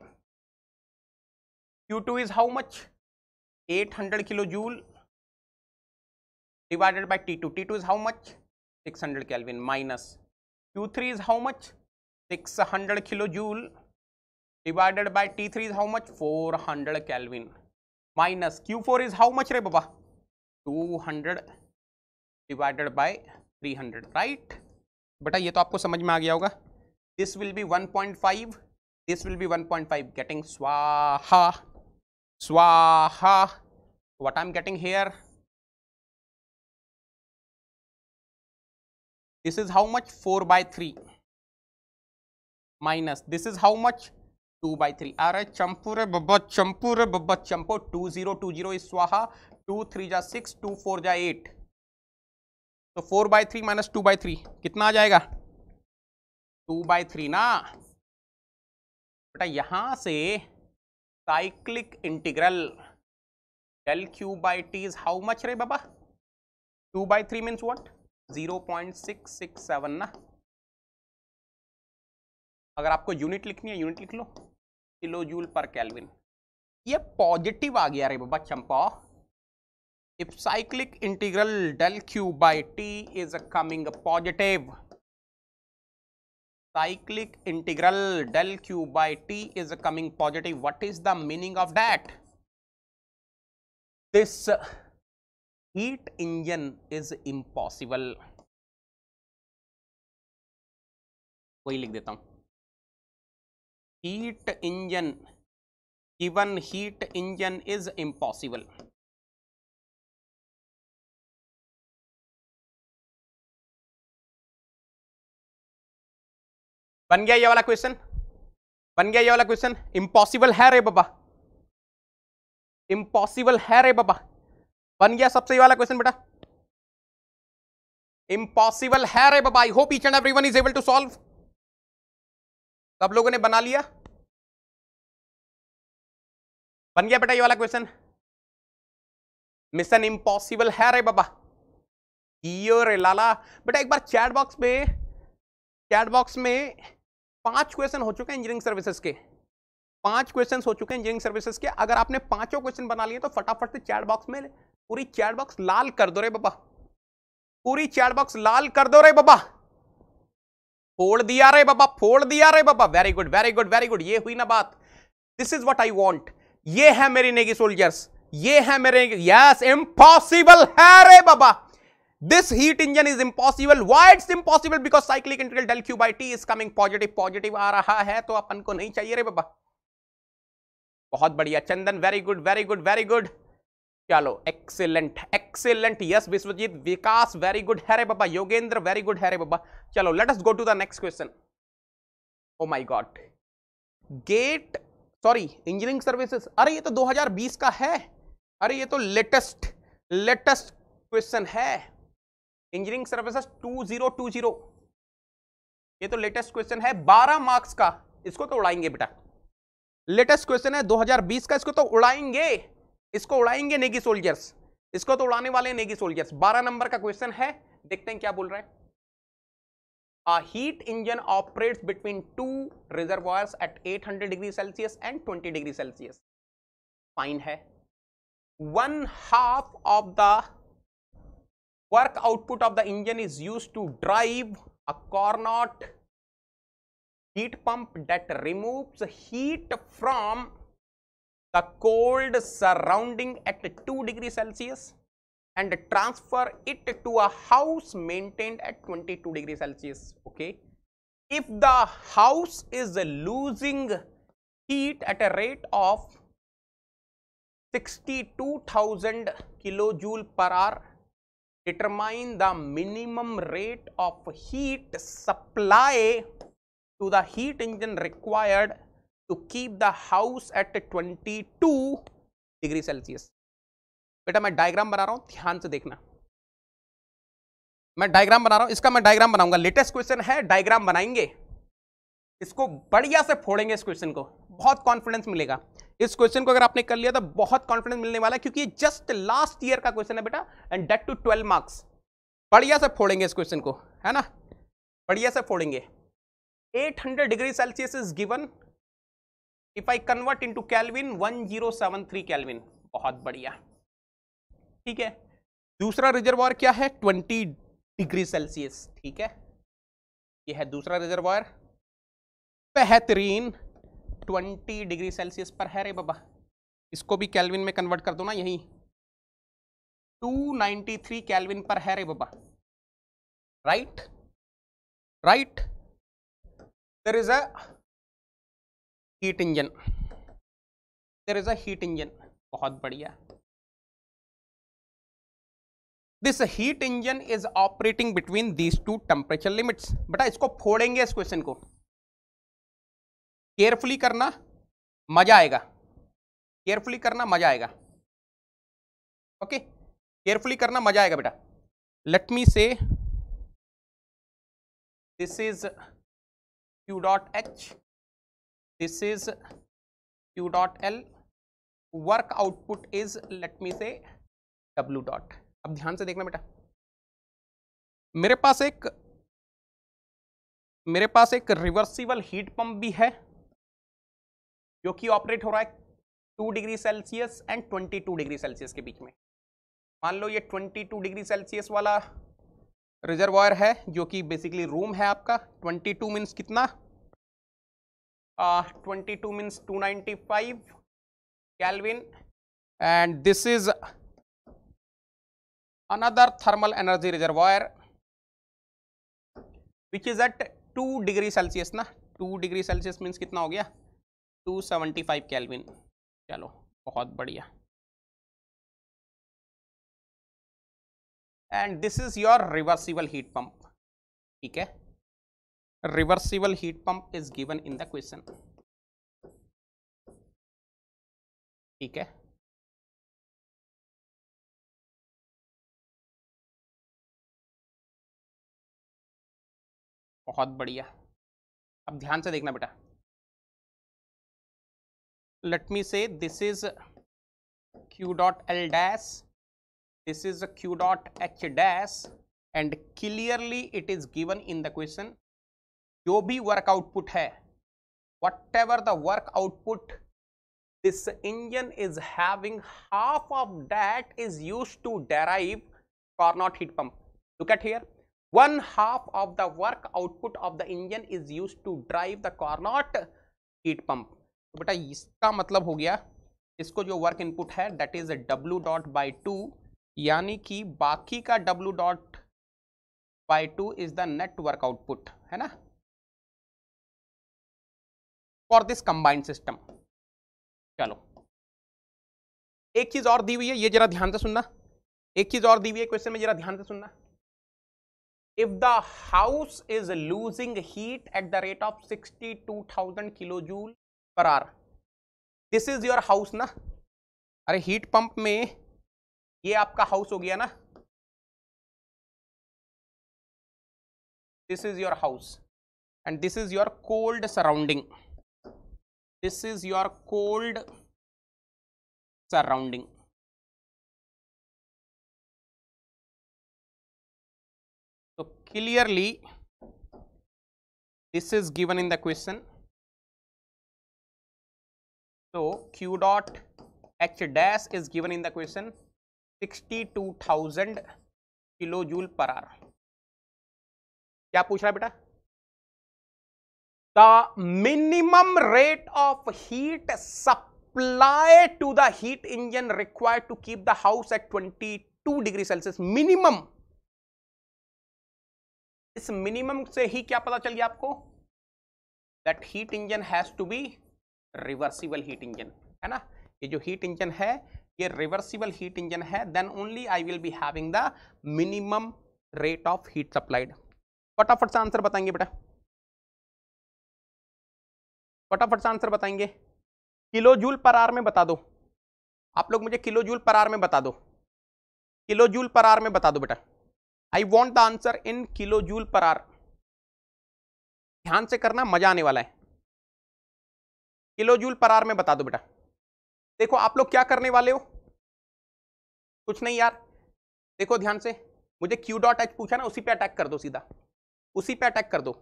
Q2 is how much? 800 kilojoule divided by T2. T2 is how much? 600 Kelvin minus Q3 is how much? 600 kilojoule divided by T3 is how much? 400 Kelvin minus Q4 is how much रे बाबा? 200 divided by 300, right? बेटा ये तो आपको समझ में आ गया होगा. This will be 1.5, this will be 1.5, getting swaha, swaha. What I'm getting here? This is how much? 4 by 3 minus this is how much? 2 by 3. अरे चंपू रे बब्बा, चंपू रे बब्बा, चंपू. 2020 is swaha. 2 3 जा 6, 2 4 जा 8. तो 4 by 3 माइनस 2 by 3 कितना आ जाएगा? 2 by 3 ना बेटा. यहां से cyclic integral del Q by T is how much रे बाबा? 2 by 3 मीन्स व्हाट? 0.667 ना. अगर आपको यूनिट लिखनी है, यूनिट लिख लो, किलो जूल पर केल्विन. ये पॉजिटिव आ गया रे बाबा चंपा. If cyclic integral del q by t is coming positive, cyclic integral del q by t is coming positive, what is the meaning of that? This heat engine is impossible. वही लिख देता हूं. Heat engine, given heat engine is impossible. बन गया ये वाला question, बन गया ये वाला क्वेश्चन. इम्पॉसिबल है रे बाबा, इम्पॉसिबल है रे बाबा. बन गया सबसे ये वाला क्वेश्चन बेटा? इम्पॉसिबल है रे बाबा। I hope each and everyone is able to solve. सब लोगों ने बना लिया? बन गया बेटा ये वाला क्वेश्चन? मिशन इम्पॉसिबल है रे बाबा। ये रे लाला। बेटा एक बार चैट बॉक्स में 5 क्वेश्चन हो चुके हैं इंजीनियरिंग सर्विसेज के। 5 क्वेश्चन हो चुके हैं इंजीनियरिंग सर्विसेज के। अगर आपने 5 क्वेश्चन बना लिए तो फटाफट से चैट बॉक्स में पूरी चैट बॉक्स लाल कर दो रे बाबा। पूरी चैट बॉक्स लाल कर दो रे बाबा। फोड़ दिया रे बाबा, फोड़ दिया रे बाबा। Very good very good very good. ये हुई ना बात। This is what I want. ये है मेरी नेगी सोल्जर्स, ये है मेरे। यस, इम्पॉसिबल है रे बाबा। This heat engine is impossible. Why it's impossible? Because cyclic integral del Q by T is coming positive. Positive आ रहा है तो अपन को नहीं चाहिए रे बाबा। बहुत बढ़िया Chandan, very good very good very good. चलो excellent excellent. Yes Vishwajeet, Vikas very good है रे बाबा। योगेंद्र वेरी गुड है रे बाबा। चलो let us go to the next question. Oh my God, GATE sorry engineering services. अरे ये तो 2020 का है। अरे ये तो लेटेस्ट क्वेश्चन है। Engineering services 2020। ये तो लेटेस्ट क्वेश्चन है, 12 मार्क्स का। इसको तो उड़ाएंगे बेटा। लेटेस्ट क्वेश्चन है 2020 का, इसको तो उड़ाएंगे। इसको उड़ाएंगे नेगी सोल्जर्स। इसको तो उड़ाने वाले नेगी सोल्जर्स। 12 नंबर का क्वेश्चन है। देखते हैं क्या बोल रहा है। A heat engine operates between 2 reservoirs at 800 degrees Celsius and 20 degrees Celsius. Fine है। 1/2 of the work output of the engine is used to drive a Carnot heat pump that removes heat from the cold surrounding at 2 degrees Celsius and transfer it to a house maintained at 22 degrees Celsius. Okay. If the house is losing heat at a rate of 62,000 kilojoule per hour, determine the minimum rate of heat supply to the heat engine required to keep the house at 22 degree Celsius. बेटा मैं diagram बना रहा हूं, ध्यान से देखना। मैं diagram बना रहा हूं, इसका मैं डायग्राम बनाऊंगा। लेटेस्ट क्वेश्चन है, डायग्राम बनाएंगे। इसको बढ़िया से फोड़ेंगे। इस क्वेश्चन को बहुत कॉन्फिडेंस मिलेगा। इस क्वेश्चन को अगर आपने कर लिया तो बहुत कॉन्फिडेंस मिलने वाला है, क्योंकि ये जस्ट लास्ट ईयर का क्वेश्चन है बेटा, एंड दैट टू 12 मार्क्स। बढ़िया से फोड़ेंगे इस क्वेश्चन को, है ना। बढ़िया से फोड़ेंगे। 800 degree Celsius is given. If I convert into kelvin 1073 kelvin. बहुत बढ़िया, ठीक है। दूसरा रिजर्वॉयर क्या है? 20 डिग्री सेल्सियस। ठीक है, ये है दूसरा रिजर्वॉयर। बेहतरीन 20 डिग्री सेल्सियस पर है रे बाबा। इसको भी केल्विन में कन्वर्ट कर दो ना, यही 293 केल्विन पर है रे बाबा। Right right. There is a heat engine, there is a heat engine. बहुत बढ़िया। This heat engine is operating between these 2 temperature limits. बेटा इसको फोड़ेंगे, इस क्वेश्चन को केयरफुली करना, मजा आएगा। केयरफुली करना, मजा आएगा। ओके, केयरफुली करना, मजा आएगा बेटा। लेट मी से this is Q dot H, this is Q dot L, work output is let me say W dot। अब ध्यान से देखना बेटा, मेरे पास एक रिवर्सिबल हीट पंप भी है जो कि ऑपरेट हो रहा है 2 degree Celsius and 22 degree Celsius के बीच में। मान लो ये 22 डिग्री सेल्सियस वाला रिजर्वायर है, जो कि बेसिकली रूम है आपका। 22 मीन्स कितना? 22 means 295 kelvin, and this is another thermal energy reservoir which is at 2 degree Celsius ना। 2 डिग्री सेल्सियस मीन्स कितना हो गया? 275 केल्विन। चलो बहुत बढ़िया। And this is your reversible heat pump. ठीक है, reversible heat pump is given in the question. ठीक है, बहुत बढ़िया। अब ध्यान से देखना बेटा, लेट मी से this is q dot l dash, this is q dot h dash and clearly it is given in the question, जो भी वर्क आउटपुट है, whatever the work output this engine is having, half of that is used to derive Carnot heat pump. Look at here, one half of the work output of the engine is used to drive the Carnot heat pump. तो बेटा इसका मतलब हो गया, इसको जो work input है that is W dot by 2, यानी कि बाकी का W dot by 2 is the net work output, है ना, फॉर दिस कंबाइंड सिस्टम। चलो एक चीज और दी हुई है, ये जरा ध्यान से सुनना, एक चीज और दी हुई है क्वेश्चन में, जरा ध्यान से सुनना। If the house is losing heat at the rate of 62,000 kilojoule per our, this is your house ना, अरे हीट पंप में ये आपका हाउस हो गया ना, this is your house and this is your cold surrounding, this is your cold surrounding. तो clearly this is given in the question, so q dot h dash is given in the question 62,000 kilojoule per our. क्या पूछ रहा है बेटा, the minimum rate of heat supply to the heat engine required to keep the house at 22 degree Celsius, minimum. इस minimum से ही क्या पता चल गया आपको, that heat engine has to be reversible heat engine, है ना, ये जो हीट इंजन है ये रिवर्सिबल हीट इंजन है, then only I will be having the minimum rate of heat supplied. फटाफट से आंसर बताएंगे बेटा, फटाफट से आंसर बताएंगे, किलोजूल पर आवर में बता दो, आप लोग मुझे किलोजूल पर आवर में बता दो, किलोजूल पर आवर में बता दो बेटा, आई want the answer in kilojoule per our. ध्यान से करना, मजा आने वाला है, किलोजूल पर आवर में बता दो बेटा। देखो आप लोग क्या करने वाले हो, कुछ नहीं यार, देखो ध्यान से, मुझे q डॉट एच पूछा ना, उसी पे अटैक कर दो सीधा, उसी पे अटैक कर दो,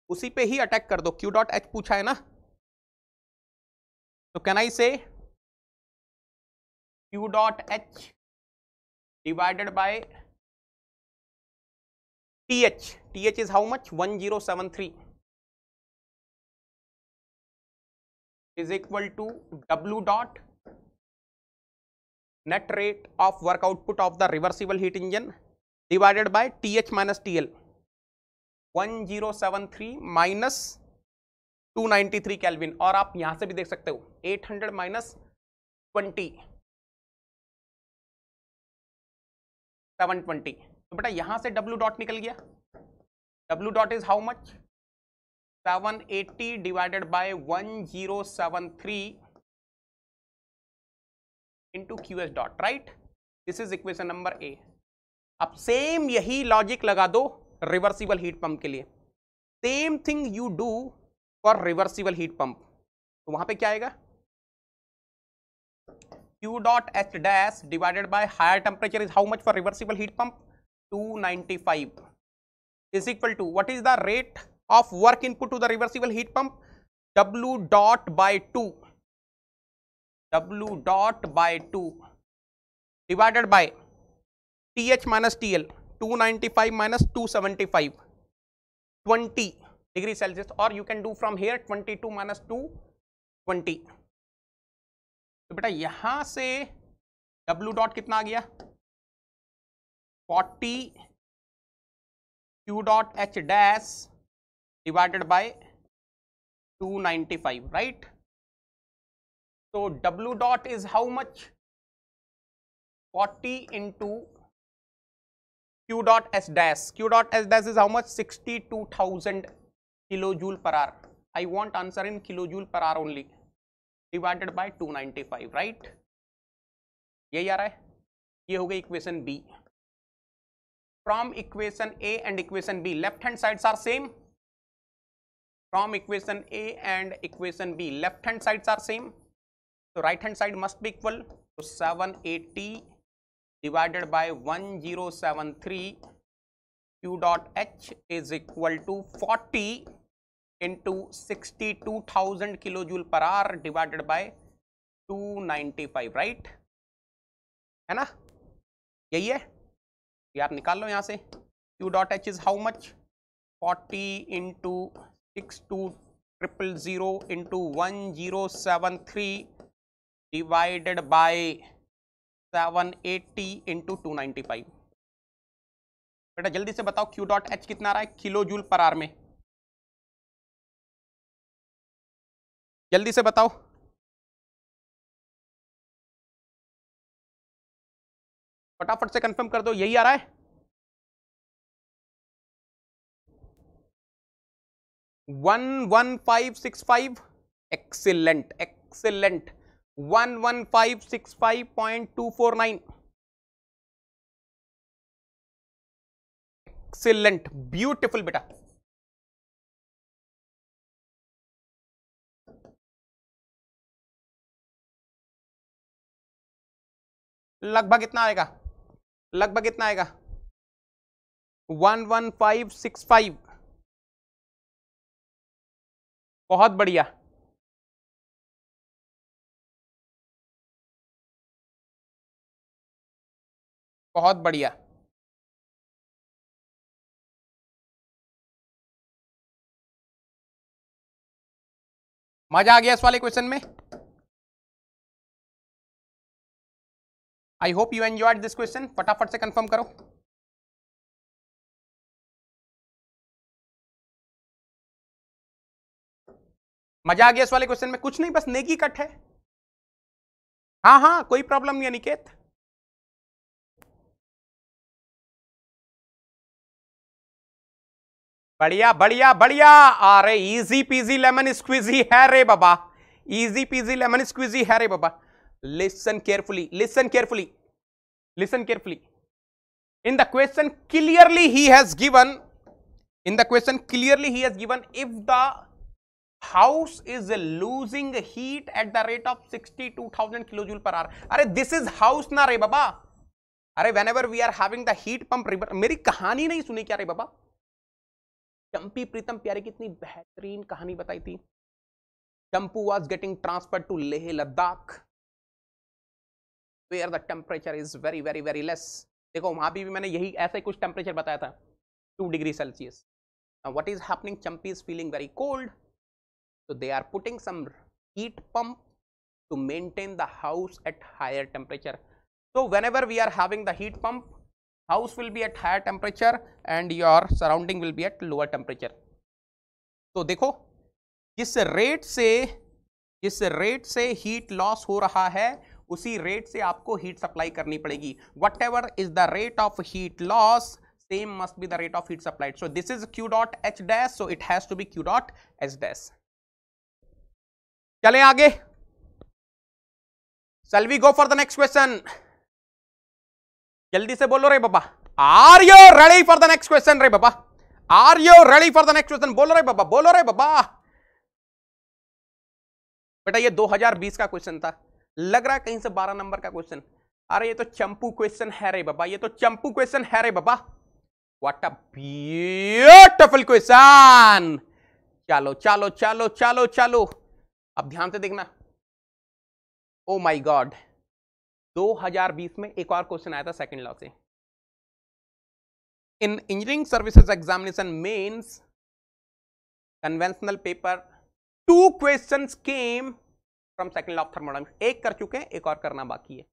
उसी पे ही अटैक कर दो, q डॉट एच पूछा है ना, तो कैन आई से q dot H divided by TH, TH is how much, 1073 is equal to W dot net rate of work output of the reversible heat engine divided by TH minus TL, 1073 minus 293 kelvin, और आप यहां से भी देख सकते हो 800 minus 20 720, तो बेटा यहां से W डॉट निकल गया, W dot is how much, 780 divided by 1073 into QS dot, right, this is equation number ए। अब सेम यही लॉजिक लगा दो रिवर्सिबल हीट पंप के लिए, same thing you do for reversible heat pump, तो वहां पे क्या आएगा, Q dot H dash divided by higher temperature is how much for reversible heat pump, 295 is equal to what is the rate of work input to the reversible heat pump, W dot by 2, W dot by 2 divided by TH minus TL, 295 minus 275, 20 degree Celsius, or you can do from here 22 minus 2 20। तो बेटा यहां से W dot कितना आ गया, 40 Q dot H dash divided by 295, right, तो W dot is how much, 40 into Q dot H dash, Q dot H dash is how much, 62,000 kilojoule per hour, I want answer in kilojoule per hour only, divided by 295, right, यही आ रहा है, ये हो गई equation B. From equation A and equation B left hand sides are same, from equation A and equation B, left hand sides are same, so right hand side must be equal. So 780 divided by 1073 Q dot H is equal to 40 into 62,000 kilojoule per hour divided by 295, right है ना, यही है यार, निकाल लो यहां से. Q dot H is how much? 40 into 62,000 into 1073 divided by 780 into 295. बेटा जल्दी से बताओ Q dot H कितना आ रहा है किलो जूल पर आवर में, जल्दी से बताओ. फटाफट से कंफर्म कर दो, यही आ रहा है. 11565. Excellent excellent. 11565.249. एक्सीलेंट, ब्यूटीफुल बेटा. लगभग इतना आएगा, लगभग इतना आएगा 11565. बहुत बढ़िया. बहुत बढ़िया. मजा आ गया इस वाले क्वेश्चन में. I hope you enjoyed this question. फटाफट से कंफर्म करो. मजा आ गया इस वाले क्वेश्चन में. कुछ नहीं, बस नेकी कट है. हाँ हाँ, कोई प्रॉब्लम नहीं अनिकेत. बढ़िया बढ़िया बढ़िया. अरे इजी पीजी लेमन स्क्वीजी है रे बाबा, इजी पीजी लेमन स्क्वीजी है रे बाबा. Listen carefully, listen carefully, listen carefully. In the question clearly he has given, in the question clearly he has given, if the house is losing heat at the rate of 62,000 kilojoule per hour. अरे this is house ना रे बाबा. अरे whenever we are having the heat pump, मेरी कहानी नहीं सुनी क्या रे बाबा. चंपी प्रीतम प्यारे कितनी बेहतरीन कहानी बताई थी. चंपू was getting transferred to Leh Ladakh where the temperature is very very very less. देखो वहां भी मैंने यही ऐसा ही कुछ टेम्परेचर बताया था, 2 degree Celsius. What is happening, Champi is feeling very cold, so they are putting some heat pump to maintain the house at higher temperature. So whenever we are having the heat pump, house will be at higher temperature and your surrounding will be at lower temperature. तो देखो जिस rate से heat loss हो रहा है उसी rate से आपको हीट सप्लाई करनी पड़ेगी. What ever is the rate of heat loss, same must be the rate of heat supplied. So this is Q dot H dash, so it has to be Q dot H dash. चलें आगे. Shall we go for the next question? जल्दी से बोलो रे बाबा. Are you ready for the next question रे बाबा? Are you ready for the next question? बोलो रे बाबा, बोलो रे बाबा. बेटा ये 2020 का क्वेश्चन था, लग रहा है कहीं से 12 नंबर का क्वेश्चन. अरे ये तो चंपू क्वेश्चन है रे बाबा, ये तो चंपू क्वेश्चन है रे बाबा. What a beautiful question. चलो चलो चलो चलो चलो, अब ध्यान से देखना. ओ माय गॉड, 2020 में एक और क्वेश्चन आया था सेकंड लॉ से. In engineering services examination mains conventional paper 2 questions came from second law of thermodynamics. एक कर चुके हैं, एक और करना बाकी है.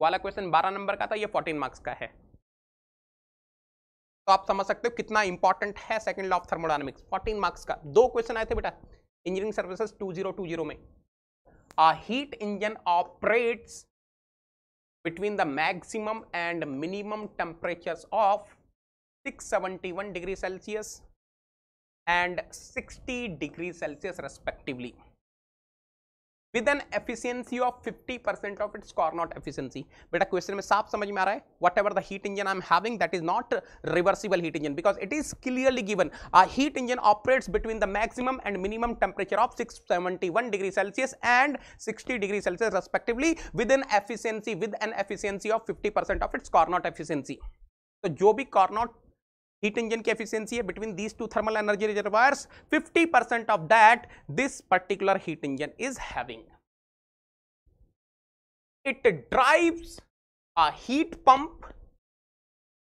वाला क्वेश्चन 12 नंबर का था, ये 14 मार्क्स का है. तो आप समझ सकते हो कितना इंपॉर्टेंट है second law of thermodynamics. 14 marks का 2 क्वेश्चन आए थे बेटा इंजीनियरिंग सर्विसेज 2020 में. अ heat engine operates between the maximum and minimum temperatures of 671 degree Celsius and 60 degree Celsius respectively. with an efficiency of 50% of its Carnot efficiency. बेटा question में साफ समझ में आ रहा है, whatever the heat engine I am having, that is not reversible heat engine, because it is clearly given a heat engine operates between the maximum and minimum temperature of 671 degrees Celsius and 60 degrees Celsius respectively with an efficiency of 50% of its Carnot efficiency. तो जो भी Carnot heat engine की efficiency है between these two thermal energy reservoirs, 50% of that this particular heat engine is having. It drives a heat pump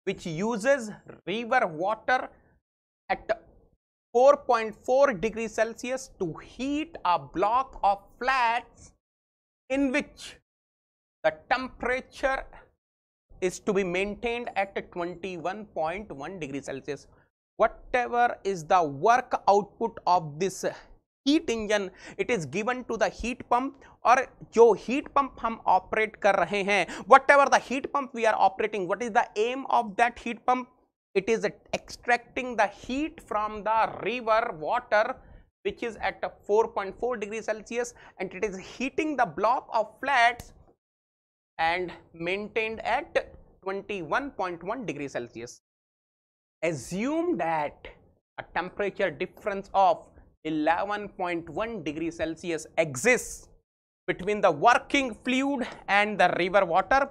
which uses river water at 4.4 degrees Celsius to heat a block of flats in which the temperature is to be maintained at 21.1 degrees Celsius. Whatever is the work output of this heat engine, it is given to the heat pump. और जो heat pump हम operate कर रहे हैं, whatever the heat pump we are operating, what is the aim of that heat pump? It is extracting the heat from the river water which is at 4.4 degrees Celsius, and it is heating the block of flats and maintained at 21.1 degrees Celsius. Assume that a temperature difference of 11.1 degrees Celsius exists between the working fluid and the river water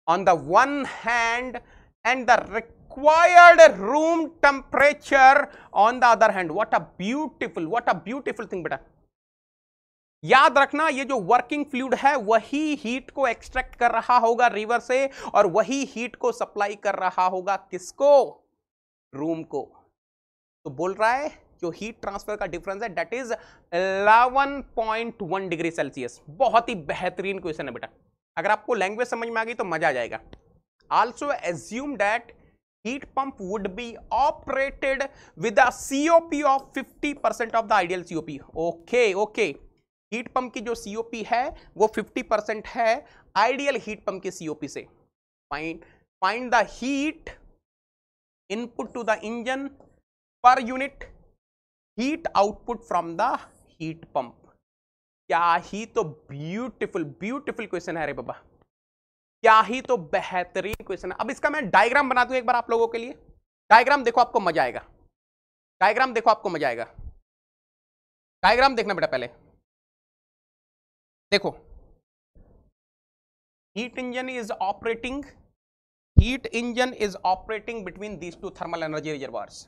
on the one hand and the required room temperature on the other hand. What a beautiful thing beta. याद रखना, ये जो working fluid है वही heat को extract कर रहा होगा रिवर से और वही हीट को सप्लाई कर रहा होगा किसको? रूम को. तो बोल रहा है जो हीट ट्रांसफर का डिफरेंस है दैट इज 11.1 डिग्री सेल्सियस. बहुत ही बेहतरीन क्वेश्चन है बेटा, अगर आपको लैंग्वेज समझ में आ गई तो मजा आ जाएगा. Also assume that heat pump would be operated with a COP of 50% of the ideal COP. okay. Heat pump की जो COP है वो 50% है आइडियल हीट पंप की COP से. Find the heat input to the engine per unit heat output from the heat pump. क्या ही तो ब्यूटीफुल क्वेश्चन है रे बाबा, क्या ही तो बेहतरीन क्वेश्चन है. अब इसका मैं डायग्राम बना दूं एक बार आप लोगों के लिए. डायग्राम देखो आपको मजा आएगा. डायग्राम देखना बेटा. पहले देखो, heat engine is operating between these two thermal energy reservoirs.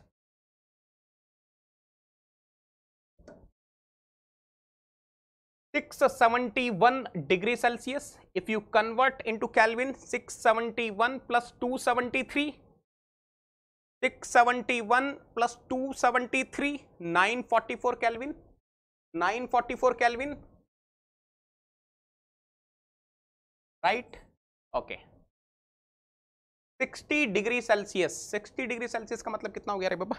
(671 degrees Celsius). If you convert into Kelvin, 671 plus 273, 671 plus 273, 944 Kelvin. 944 Kelvin. Right, okay. 60 degree Celsius. 60 degree Celsius का मतलब कितना हो गया रे बाबा?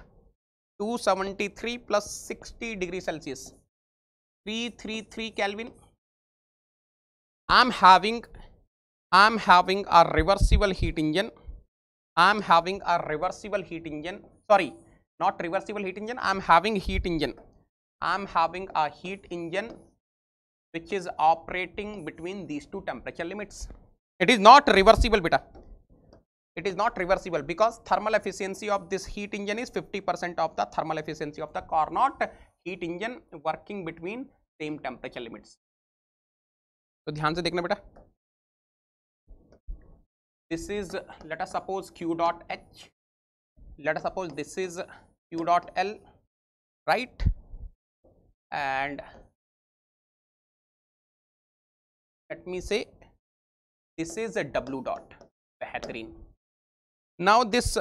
273 plus 60 degree Celsius 333 kelvin. I am having a reversible heat engine. Sorry, not reversible heat engine. I am having a heat engine which is operating between these two temperature limits. It is not reversible beta. It is not reversible because thermal efficiency of this heat engine is 50% of the thermal efficiency of the Carnot heat engine working between same temperature limits. तो ध्यान से देखना बेटा. This is, let us suppose Q dot H. Let us suppose this is Q dot L, right? And let me say this is a W dot. बेहतरीन. Now this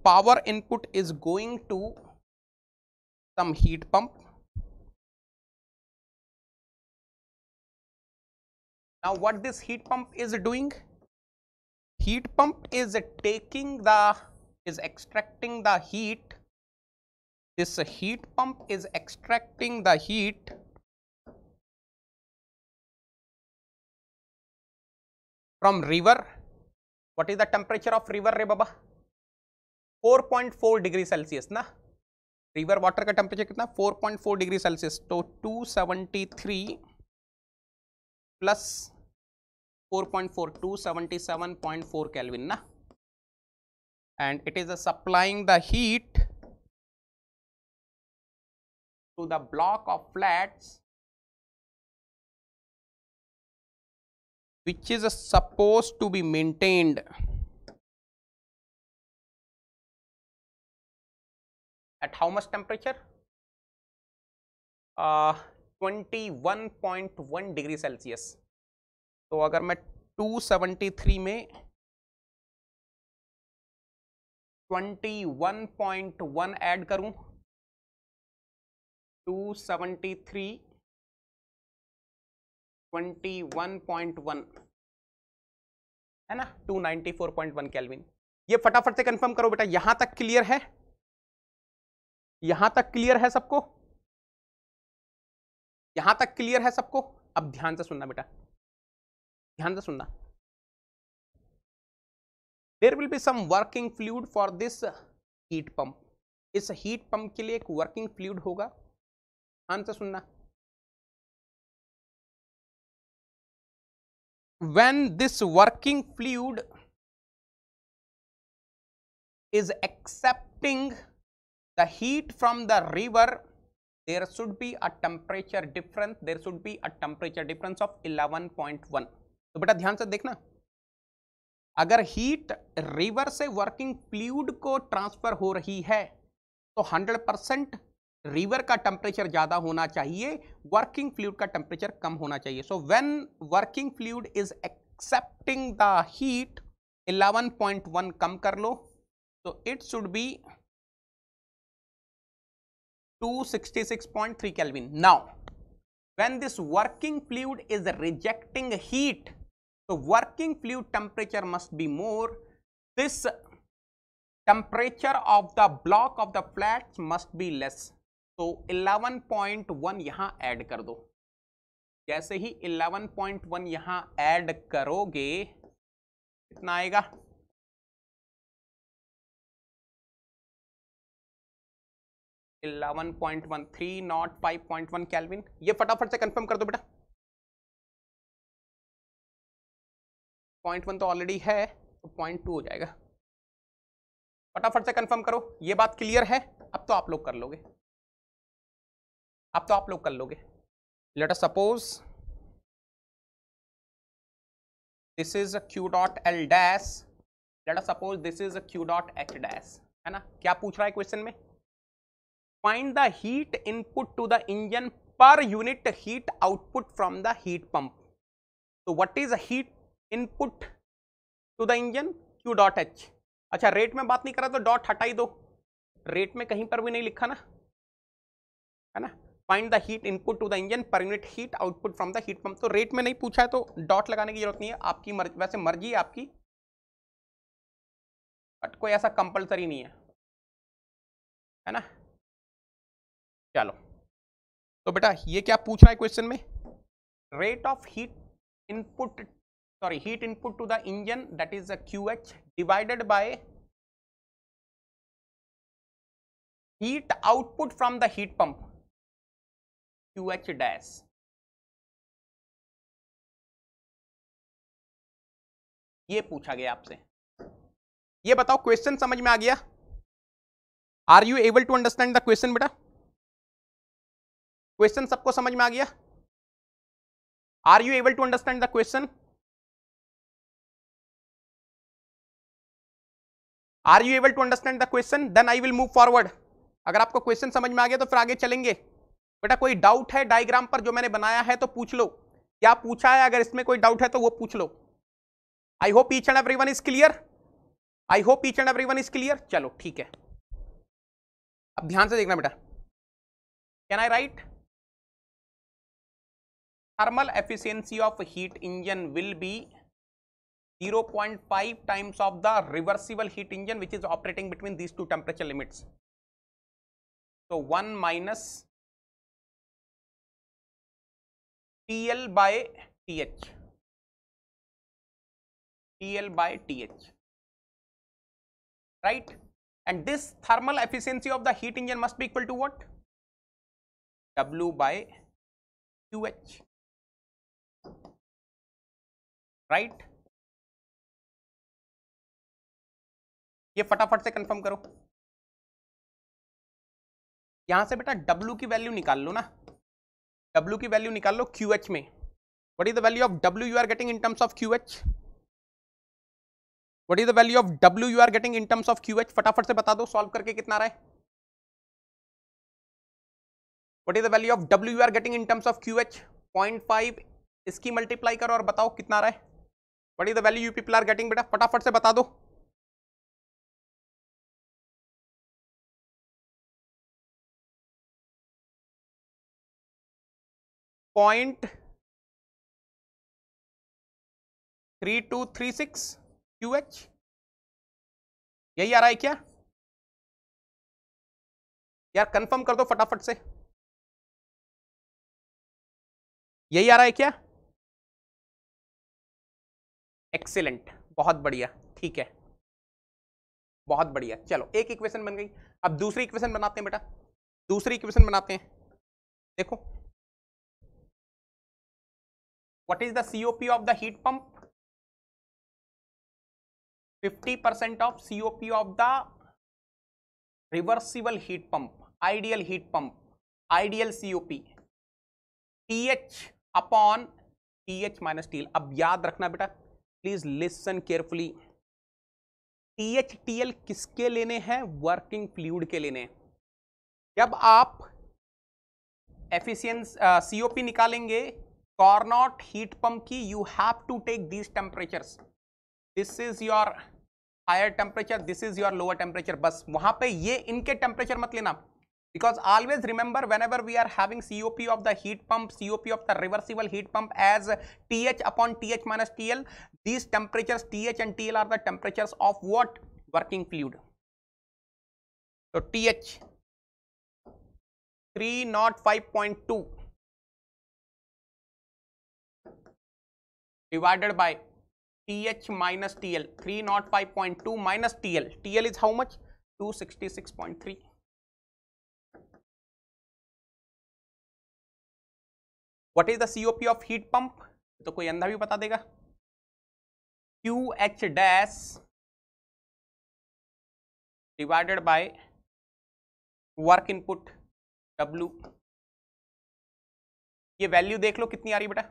power input is going to some heat pump. Now what this heat pump is doing? Heat pump is extracting the heat. This heat pump is extracting the heat from river. What is the temperature of river रे बाबा? 4.4 degree Celsius ना. River water का temperature कितना? 4.4 degree Celsius. तो 273 plus 4.42 77.4 Kelvin na, and it is supplying the heat to the block of flats which is supposed to be maintained at how much temperature? 21.1 degree Celsius. तो अगर मैं 273 में 21.1 add करूं, 273 21.1 है ना, 294.1 केल्विन। ये फटाफट से कंफर्म करो बेटा, यहां तक क्लियर है? यहां तक क्लियर है सबको? यहां तक क्लियर है सबको? अब ध्यान से सुनना बेटा, ध्यान से सुनना। There will be some working fluid for this heat pump. इस हीट पंप के लिए एक वर्किंग फ्लूइड होगा, ध्यान से सुनना। when this working fluid is accepting the heat from the river, there should be a temperature difference, there should be a temperature difference of 11.1। तो बेटा ध्यान से देखना, अगर हीट रिवर से वर्किंग फ्लूइड को ट्रांसफर हो रही है तो 100% रिवर का टेम्परेचर ज्यादा होना चाहिए, वर्किंग फ्लूइड का टेम्परेचर कम होना चाहिए। So when working fluid is accepting the heat, 11.1 कम कर लो, तो it should be 266.3 kelvin. Now when this working fluid is rejecting heat, तो working fluid temperature must be more, this temperature of the block of the flat must be less. तो 11.1 यहां add कर दो। जैसे ही 11.1 यहां ऐड करोगे, कितना आएगा? 11.1 305.1 केल्विन। ये फटाफट से कंफर्म कर दो बेटा। 0.1 तो ऑलरेडी है, तो 0.2 हो जाएगा। फटाफट से कंफर्म करो। ये बात क्लियर है? अब तो आप लोग कर लोगे, अब तो आप लोग कर लोगे। Let us suppose this is q dot l dash, let us suppose this is q dot h dash, है ना। क्या पूछ रहा है क्वेश्चन में? Find the heat input to the engine per unit heat output from the heat pump. तो what is heat input to the engine? q dot h। अच्छा, rate में बात नहीं कर रहा तो डॉट हटा ही दो, रेट में कहीं पर भी नहीं लिखा ना, है ना। Find the heat input to the engine per unit heat output from the heat pump. तो रेट में नहीं पूछा है तो डॉट लगाने की जरूरत नहीं है, आपकी मर्जी, वैसे मर्जी है आपकी, बट कोई ऐसा कंपलसरी नहीं है ना। चलो, तो बेटा ये क्या पूछ रहा है क्वेश्चन में? Rate of heat input, sorry heat input to the engine, that is QH divided by heat output from the heat pump, QH dash. ये पूछा गया आपसे। ये बताओ क्वेश्चन समझ में आ गया? Are you able to understand the question बेटा? क्वेश्चन सबको समझ में आ गया? Are you able to understand the question? Are you able to understand the question? Then I will move forward. अगर आपको क्वेश्चन समझ में आ गया तो फिर आगे चलेंगे। बेटा कोई डाउट है डायग्राम पर जो मैंने बनाया है तो पूछ लो, क्या पूछा है, अगर इसमें कोई डाउट है तो वो पूछ लो। I hope each and everyone is clear, I hope each and everyone is clear. चलो ठीक है, अब ध्यान से देखना बेटा। Can I write? Thermal efficiency of heat engine will be 0.5 times of the reversible heat engine which is operating between these two temperature limits. So 1 minus TL by TH, TL by TH, right? And this thermal efficiency of the heat engine must be equal to what? W by QH. Right? ये फटाफट से confirm करो। यहां से बेटा W की value निकाल लो ना, W की वैल्यू निकाल लो QH में। What is the value of W you are getting in terms of QH? What is the value of W you are getting in terms of QH? फटाफट से बता दो, सॉल्व करके कितना आ रहा है। What is the value of W you are getting in terms of QH? 0.5 इसकी मल्टीप्लाई करो और बताओ कितना आ रहा है। What is the value you people are getting बेटा, फटाफट से बता दो। पॉइंट 3236 QH, यही आ रहा है क्या यार? कंफर्म कर दो फटाफट से, यही आ रहा है क्या? एक्सीलेंट, बहुत बढ़िया, ठीक है, बहुत बढ़िया। चलो एक इक्वेशन बन गई, अब दूसरी इक्वेशन बनाते हैं बेटा, दूसरी इक्वेशन बनाते हैं। देखो, what is the COP of the heat pump? 50% of COP of the reversible heat pump, ideal heat pump, ideal COP, TH upon TH minus TL। अब याद रखना बेटा, please listen carefully, TH TL किसके लेने हैं? वर्किंग फ्लूइड के लेने हैं। जब आप एफिशिएंसी COP निकालेंगे कॉर्नॉट हीट पंप की, you have to take these temperatures, this is your higher temperature, this is your lower temperature. बस वहां पे ये इनके टेम्परेचर मत लेना, because always remember whenever we are having COP of the heat pump, COP of the reversible heat pump as TH upon TH minus TL, these temperatures TH and TL are the temperatures of what? Working fluid. So TH 305.2 divided by TH minus TL, 305.2 minus TL, TL is how much? 266.3. What is the COP of heat pump? तो कोई अंधा भी बता देगा। QH dash divided by work input W। ये value देख लो कितनी आ रही बेटा,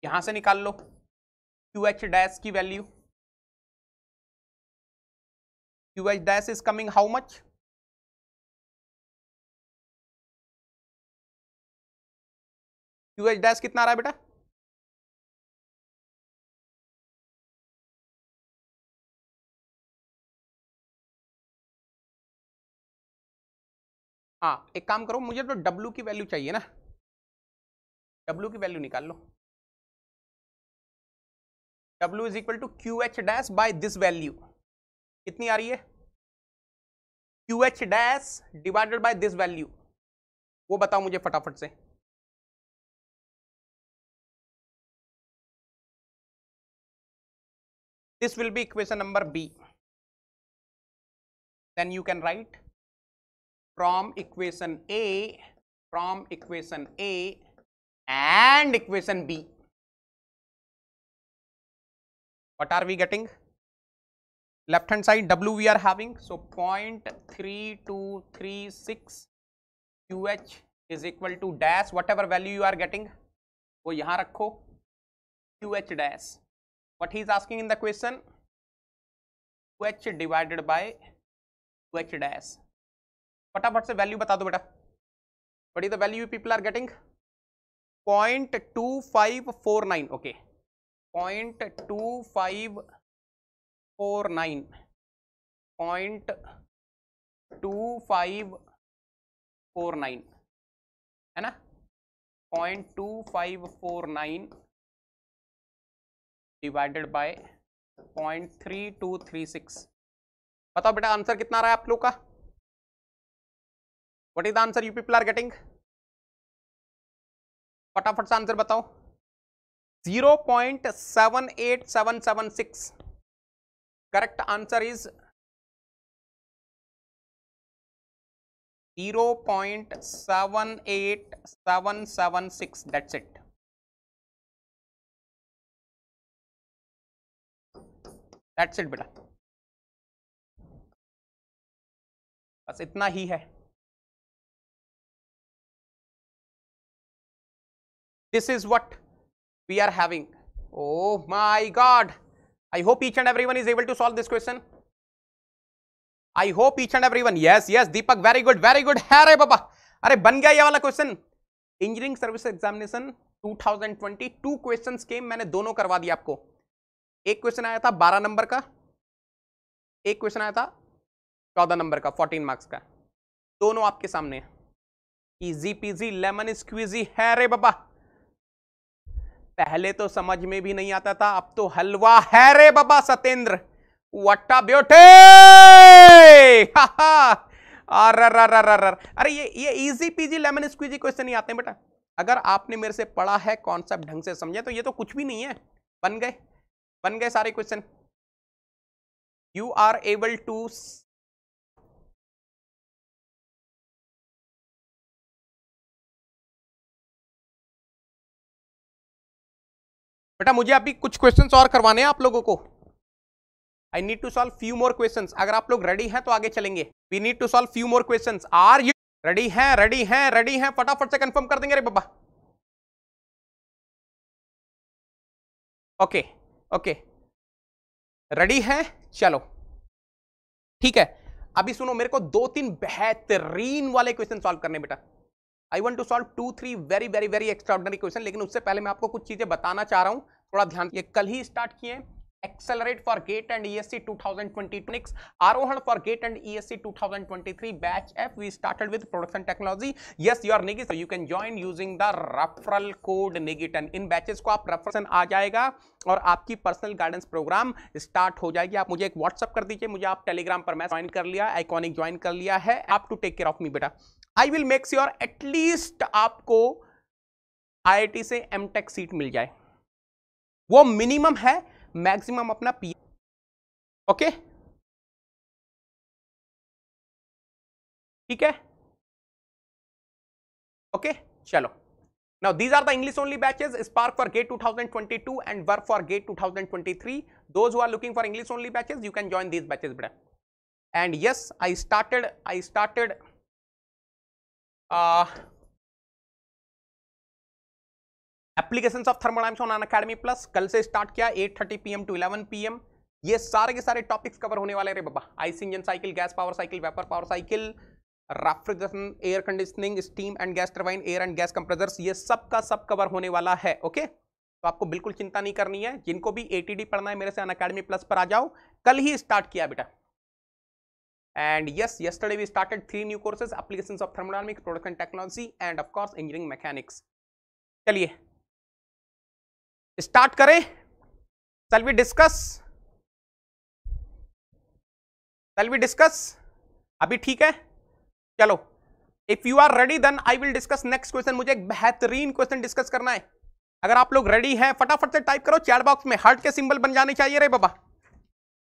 यहां से निकाल लो QH dash की value. QH dash is coming how much? QH dash कितना आ रहा है बेटा? हाँ एक काम करो, मुझे तो W की वैल्यू चाहिए ना, W की वैल्यू निकाल लो। W is equal to QH dash by this value, कितनी आ रही है? QH dash divided by this value, वो बताओ मुझे फटाफट से। This will be equation number B. Then you can write from equation A and equation B. What are we getting? Left hand side W we are having, so 0.3236 QH is equal to dash, whatever value you are getting वो यहां रखो, QH dash, what he is asking in the question? QH divided by QH dash। फटाफट से value बता दो बेटा, what is the value people are getting? 0.2549, okay, 0.2549, 0.2549 है ना, 0.2549 डिवाइडेड बाय 0.3236। बताओ बेटा आंसर कितना आ रहा है आप लोग का? What is the answer you people are getting? फटाफट से आंसर बताओ। 0.78776। Correct answer is 0.78776. That's it. That's it बेटा, बस इतना ही है. This is what we are having. Oh my God! I hope each and everyone is able to solve this question. I hope each and everyone. Yes, yes, Deepak, very good, very good. है रे बाबा, अरे बन गया ये वाला question. Engineering service examination 2022 questions के मैंने दोनों करवा दिया आपको. एक क्वेश्चन आया था 12 नंबर का, एक क्वेश्चन आया था 14 नंबर का, 14 मार्क्स का. दोनों आपके सामने. इजी पीजी लेमन स्क्वीजी है रे बाबा. पहले तो समझ में भी नहीं आता था, अब तो हलवा है रे बाबा. Satyendra, what a beauty. अरे ये easy peasy lemon squeezy question नहीं आते बेटा. अगर आपने मेरे से पढ़ा है, कॉन्सेप्ट ढंग से समझे, तो ये तो कुछ भी नहीं है. बन गए सारे क्वेश्चन. You are able to. बेटा मुझे अभी कुछ क्वेश्चंस और करवाने हैं आप लोगों को. I need to solve few more questions. अगर आप लोग रेडी हैं तो आगे चलेंगे. We need to solve few more questions. Are you ready हैं? रेडी हैं, रेडी हैं, फटाफट से कंफर्म कर देंगे रे बाबा. ओके ओके, रेडी हैं, चलो ठीक है. अभी सुनो, मेरे को 2-3 बेहतरीन वाले क्वेश्चन सॉल्व करने बेटा. I want to solve 2-3 very very very extraordinary question. लेकिन उससे पहले मैं आपको कुछ चीजें बताना चाह रहा हूं, थोड़ा ध्यान. ये कल ही स्टार्ट किए. Accelerate for GATE and ESC 2022, Aarohan for GATE and ESC 2023 batch F. We started with production technology. Yes your Negi, so you can join using the referral code निगिटन. इन बैचेस को आप रेफरल आ जाएगा और आपकी पर्सनल गाइडेंस प्रोग्राम स्टार्ट हो जाएगी. आप मुझे एक व्हाट्सअप कर दीजिए, मुझे आप टेलीग्राम पर मैं ज्वाइन कर लिया, आइकॉनिक ज्वाइन कर लिया है. आप to take care of me बेटा. I will make sure at least आपको आईआईटी से एमटेक सीट मिल जाए. वो मिनिमम है, मैक्सिमम अपना पी. ओके ठीक है. ओके चलो. Now these are the English only batches, Spark for GATE 2022 and Work for GATE 2023. Those who are looking for English only batches, you can join these batches better. And yes, I started applications of thermodynamics on Unacademy Plus. कल से start किया 8:30 PM to 11 PM. ये सारे के सारे topics cover होने वाले रे बाबा. IC engine cycle, gas power cycle, vapour power cycle, refrigeration, air conditioning, steam and gas turbine, air and gas compressors, ये सब का सब कवर होने वाला है. ओके तो आपको बिल्कुल चिंता नहीं करनी है. जिनको भी एटीडी पढ़ना है मेरे से अनअकैडमी प्लस पर आ जाओ. कल ही स्टार्ट किया बेटा. And yes, yesterday we started 3 new courses: applications of thermodynamics, production technology, and of course engineering mechanics. चलिए स्टार्ट करें. Shall we discuss? अभी ठीक है, चलो. If you are ready, then I will discuss next question. मुझे एक बेहतरीन question discuss करना है. अगर आप लोग रेडी हैं, फटाफट से टाइप करो चैट बॉक्स में. हार्ट के सिंबल बन जाने चाहिए रे बाबा.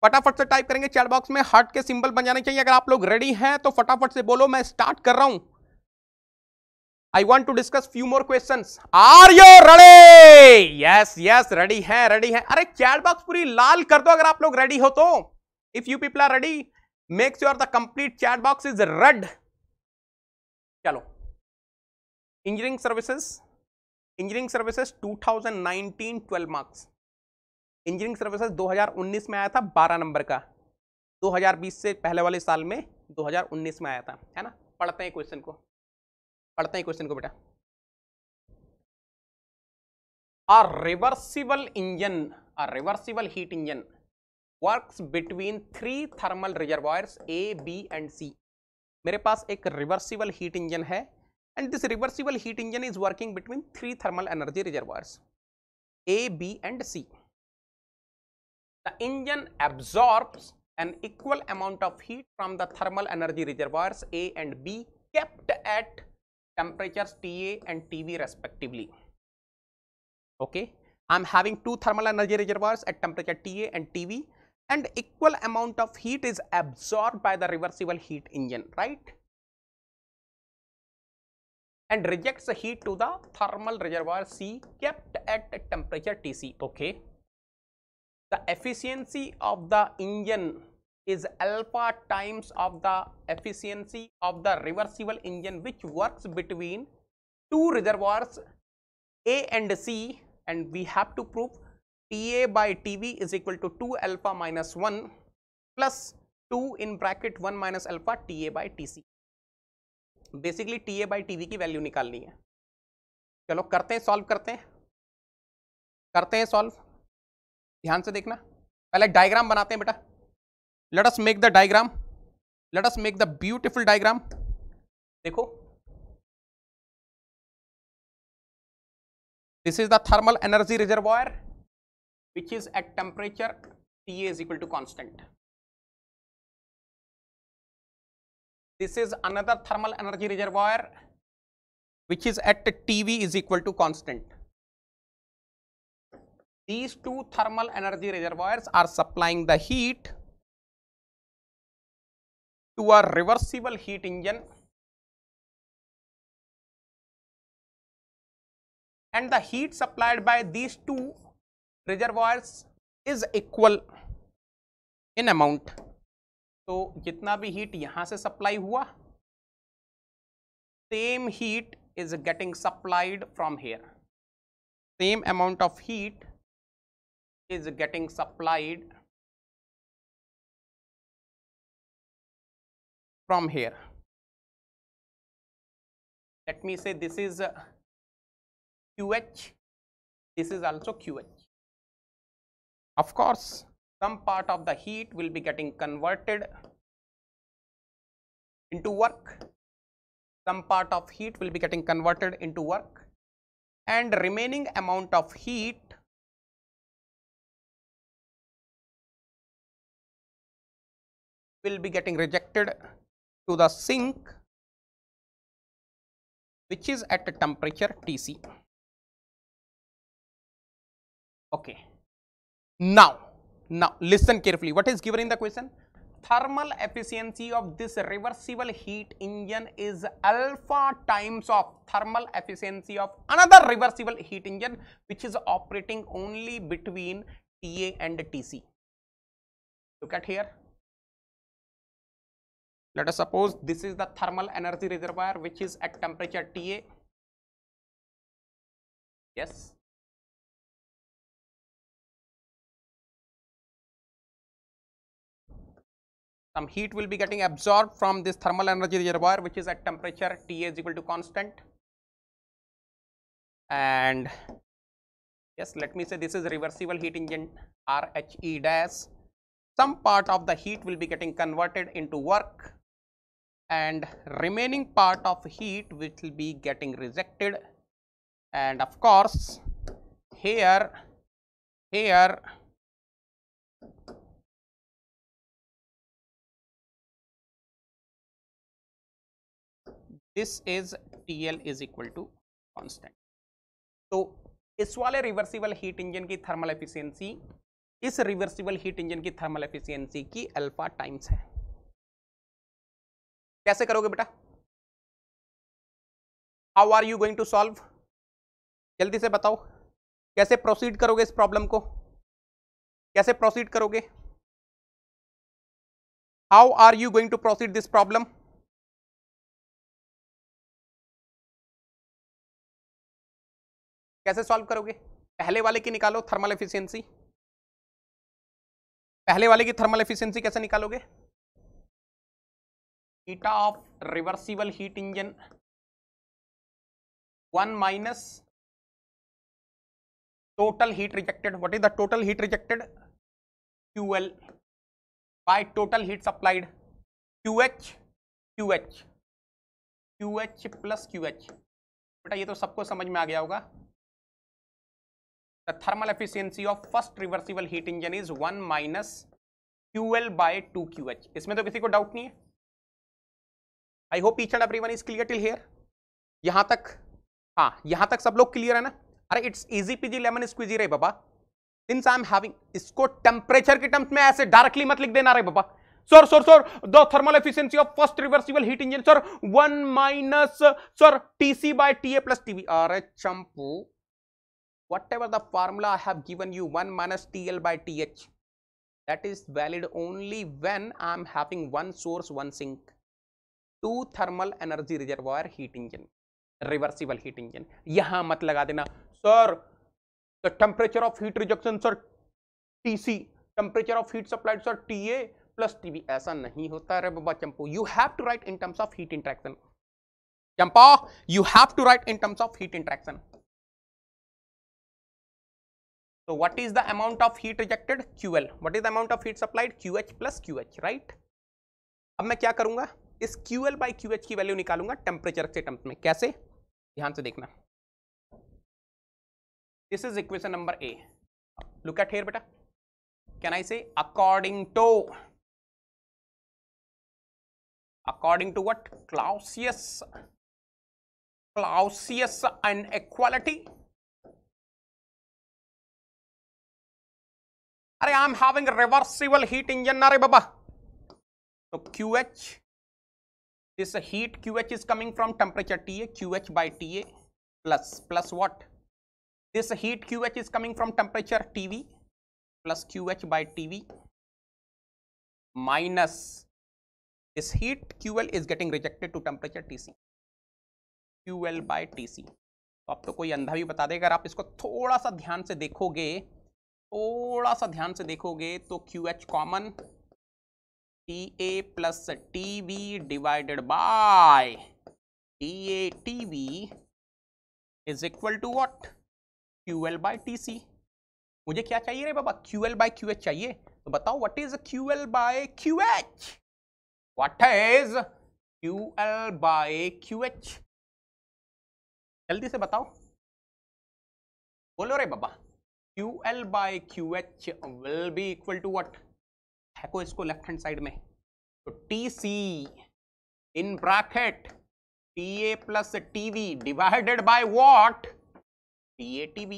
फटाफट से टाइप करेंगे चैट बॉक्स में, हार्ट के सिंबल बन जाने चाहिए. अगर आप लोग रेडी हैं तो फटाफट से बोलो, मैं स्टार्ट कर रहा हूं. I want to discuss few more questions. Are you ready? Yes yes, ready है, रेडी है. अरे चैट बॉक्स पूरी लाल कर दो अगर आप लोग रेडी हो तो. If you people are ready, make sure the complete chat box is red. चलो, engineering services 2019 12 marks. Engineering services 2019 में आया था 12 नंबर का. 2020 से पहले वाले साल में 2019 में आया था, है ना. पढ़ते हैं क्वेश्चन को बेटा. A reversible heat engine works between 3 thermal reservoirs A, B and C. मेरे पास एक रिवर्सिबल हीट इंजन है and this reversible heat engine is working between 3 thermal energy reservoirs A, B and C. The engine absorbs an equal amount of heat from the thermal energy reservoirs A and B kept at temperatures TA and TV respectively. Okay, I'm having 2 thermal energy reservoirs at temperature TA and TV, and equal amount of heat is absorbed by the reversible heat engine, right? and rejects the heat to the thermal reservoir C kept at temperature Tc. Okay. The efficiency of the engine is alpha times of the efficiency of the reversible engine, which works between two reservoirs A and C, and we have to prove Ta by Tv is equal to 2 alpha minus 1 plus 2 in bracket 1 minus alpha Ta by Tc. Basically TA by TV की value निकालनी है. चलो करते हैं, solve करते हैं solve. ध्यान से देखना, पहले डायग्राम बनाते हैं बेटा. Let us make the diagram, let us make the beautiful diagram. देखो, this is the thermal energy reservoir which is at temperature Ta is equal to constant. This is another thermal energy reservoir which is at Tv is equal to constant. These two thermal energy reservoirs are supplying the heat to a reversible heat engine, and the heat supplied by these two reservoirs is equal in amount. तो जितना भी heat यहां से supply हुआ, same heat is getting supplied from here. Same amount of heat is getting supplied from here. Let me say this is QH, this is also QH. Of course, some part of the heat will be getting converted into work, some part of heat will be getting converted into work, and remaining amount of heat will be getting rejected to the sink which is at a temperature Tc. Okay. Now listen carefully. What is given in the question? Thermal efficiency of this reversible heat engine is alpha times of thermal efficiency of another reversible heat engine which is operating only between Ta and Tc. Look at here. Let us suppose this is the thermal energy reservoir which is at temperature Ta. Yes. Some heat will be getting absorbed from this thermal energy reservoir which is at temperature Ta is equal to constant. And yes, let me say this is reversible heat engine RHE dash. Some part of the heat will be getting converted into work, and remaining part of heat which will be getting rejected. And of course, here this is TL is equal to constant. तो इस वाले reversible heat engine की thermal efficiency इस reversible heat engine की thermal efficiency की alpha times है. कैसे करोगे बेटा? How are you going to solve? जल्दी से बताओ, कैसे प्रोसीड करोगे इस प्रॉब्लम को? कैसे प्रोसीड करोगे? How are you going to proceed this problem? कैसे सॉल्व करोगे? पहले वाले की निकालो थर्मल एफिशिएंसी. पहले वाले की थर्मल एफिशिएंसी कैसे निकालोगे? Theta of reversible heat engine 1 minus total heat rejected. What is the total heat rejected? QL by total heat supplied QH plus QH. बेटा ये तो सबको समझ में आ गया होगा. The thermal efficiency of first reversible heat engine is 1 minus QL by 2QH. इसमें तो किसी को डाउट नहीं है. I hope each and everyone is clear till here. यहां तक, हाँ यहां तक सब लोग क्लियर है ना? अरे it's easy peasy lemon squeezy रे बाबा. सिंस आई एम हैविंग, इसको टेम्परेचर के टर्म्स में ऐसे डायरेक्टली मत लिख देना रे बाबा. sir, the thermal efficiency of first reversible heat engine, sir, 1 minus, sir, TC by TA plus TV. Are champu, whatever the formula I have given you, 1 minus TL by TH, that is valid only when I am having one source, one sink, two thermal energy reservoir heat engine, reversible heat engine. यहां मत लगा देना sir, the temperature of heat rejection, sir, TC, temperature of heat supplied, sir, TA plus TB. ऐसा नहीं होता रे बाबा चंपू. You have to write in terms of heat interaction. Champa, you have to write in terms of heat interaction. So what is the amount of heat rejected? QL. What is the amount of heat supplied? QH plus QH, right? अब मैं क्या करूंगा, इस QL by QH की value निकालूंगा temperature के terms में. कैसे? ध्यान से देखना. This is equation number A. Look at here, beta. Can I say according to what? Clausius inequality. Are I am having a reversible heat engine, are baba. So QH, this heat QH is coming from temperature TA, QH by TA plus what? This heat QH is coming from temperature TV plus QH by TV minus this heat QL is getting rejected to temperature TC, QL by TC. तो अब तो कोई अंधा भी बता देगा. अगर आप इसको थोड़ा सा ध्यान से देखोगे तो QH common, TA plus TV divided by TA TV is equal to what? QL by TC. मुझे क्या चाहिए रे बाबा? QL by QH चाहिए. तो बताओ what is QL by QH? What is QL by QH? जल्दी से बताओ, बोलो रे बाबा. QL by QH will be equal to what? फेंको इसको लेफ्ट हैंड साइड में. तो TC in bracket TA plus TV divided by what? TATB.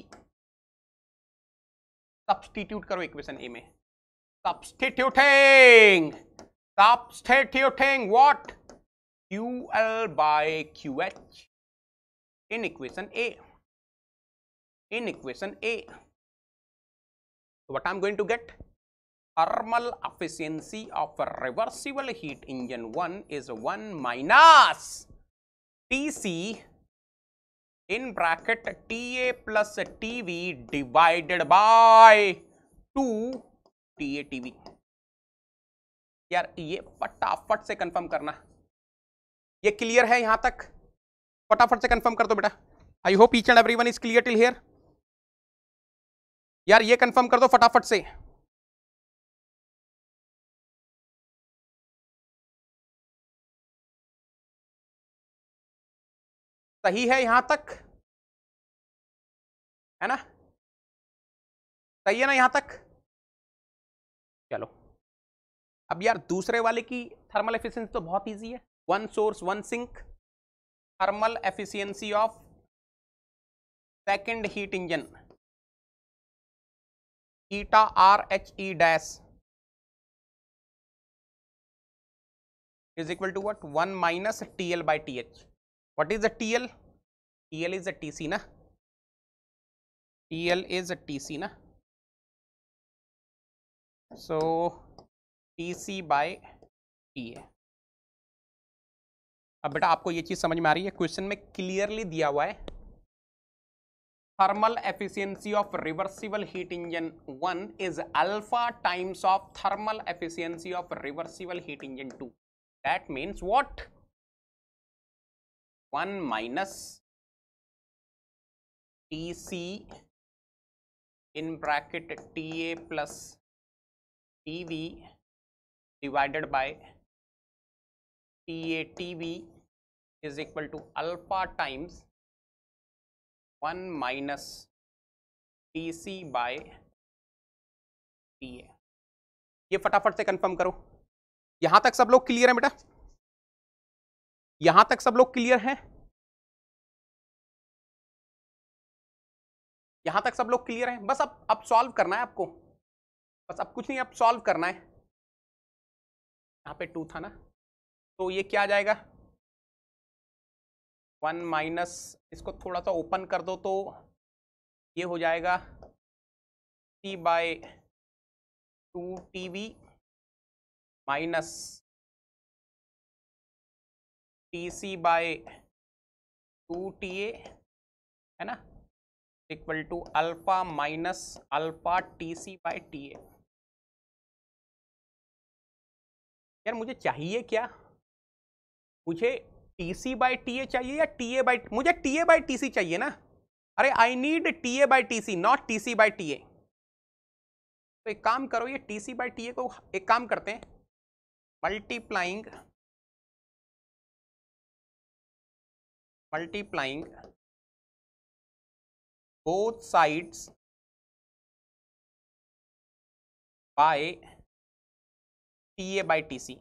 Substitute करो इक्वेशन ए में. Substituting what? QL by QH in equation A. So what I'm going to get? Thermal efficiency of a reversible heat engine 1 is 1 minus TC in bracket TA plus TV divided by 2 TATB. यार ये फटाफट से confirm करना. ये clear है यहां तक? फटाफट से कंफर्म कर दो बेटा. आई hope each and everyone is clear till here. यार ये कंफर्म कर दो फटाफट से. सही है यहां तक? है ना? सही है ना यहां तक? चलो अब यार दूसरे वाले की थर्मल एफिशिएंसी तो बहुत इजी है. One source one sink, thermal efficiency of second heat engine eta RHE dash is equal to what? 1 minus TL by TH. What is the TL? TL is a TC na. TL is a TC na. So TC by TA. अब बेटा आपको ये चीज समझ में आ रही है? Question में क्लियरली दिया हुआ है thermal efficiency of reversible heat engine 1 is alpha times of thermal efficiency of reversible heat engine 2. That means what? 1 minus TC in bracket TA plus TV divided by TATB is equal to alpha times 1 minus TC by TA. ये फटाफट से confirm करो. यहां तक सब लोग clear है बेटा? यहां तक सब लोग क्लियर हैं? यहां तक सब लोग क्लियर हैं? बस अब सॉल्व करना है आपको. बस अब कुछ नहीं, अब सॉल्व करना है. यहाँ पे 2 था ना, तो ये क्या आ जाएगा 1 माइनस, इसको थोड़ा सा ओपन कर दो तो ये हो जाएगा T/2 TV minus TC/2 TA, है ना, equal to alpha minus alpha TC/TA। यार मुझे चाहिए क्या, मुझे TC/TA चाहिए या मुझे TA/TC चाहिए ना। अरे I need TA/TC not TC/TA। तो एक काम करो, ये TC/TA को एक काम करते हैं, multiplying both sides by TA/TC,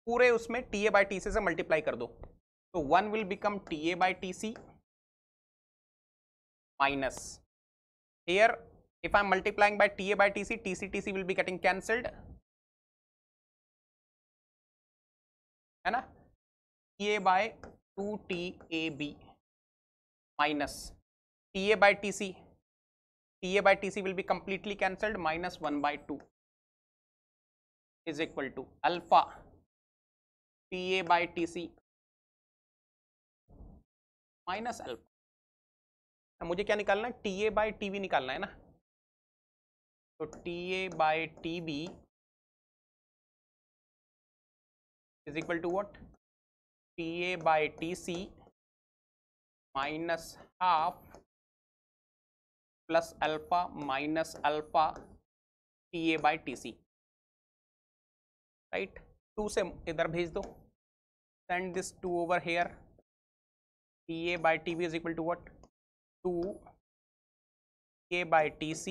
पूरे उसमें TA/TC से मल्टीप्लाई कर दो, तो 1 will become TA/TC minus, here if I'm multiplying by TA/TC, TC will be getting cancelled, है ना, TA/2TAB minus TA/TC will be completely cancelled, minus 1/2 is equal to alpha TA/TC minus alpha. मुझे क्या निकालना है, TA/TB निकालना है ना, तो TA/TB is equal to what, TA/TC minus half plus alpha minus alpha TA/TC, right. 2 से इधर भेज दो, send this 2 over here, TA/TB is equal to what, 2 K/TC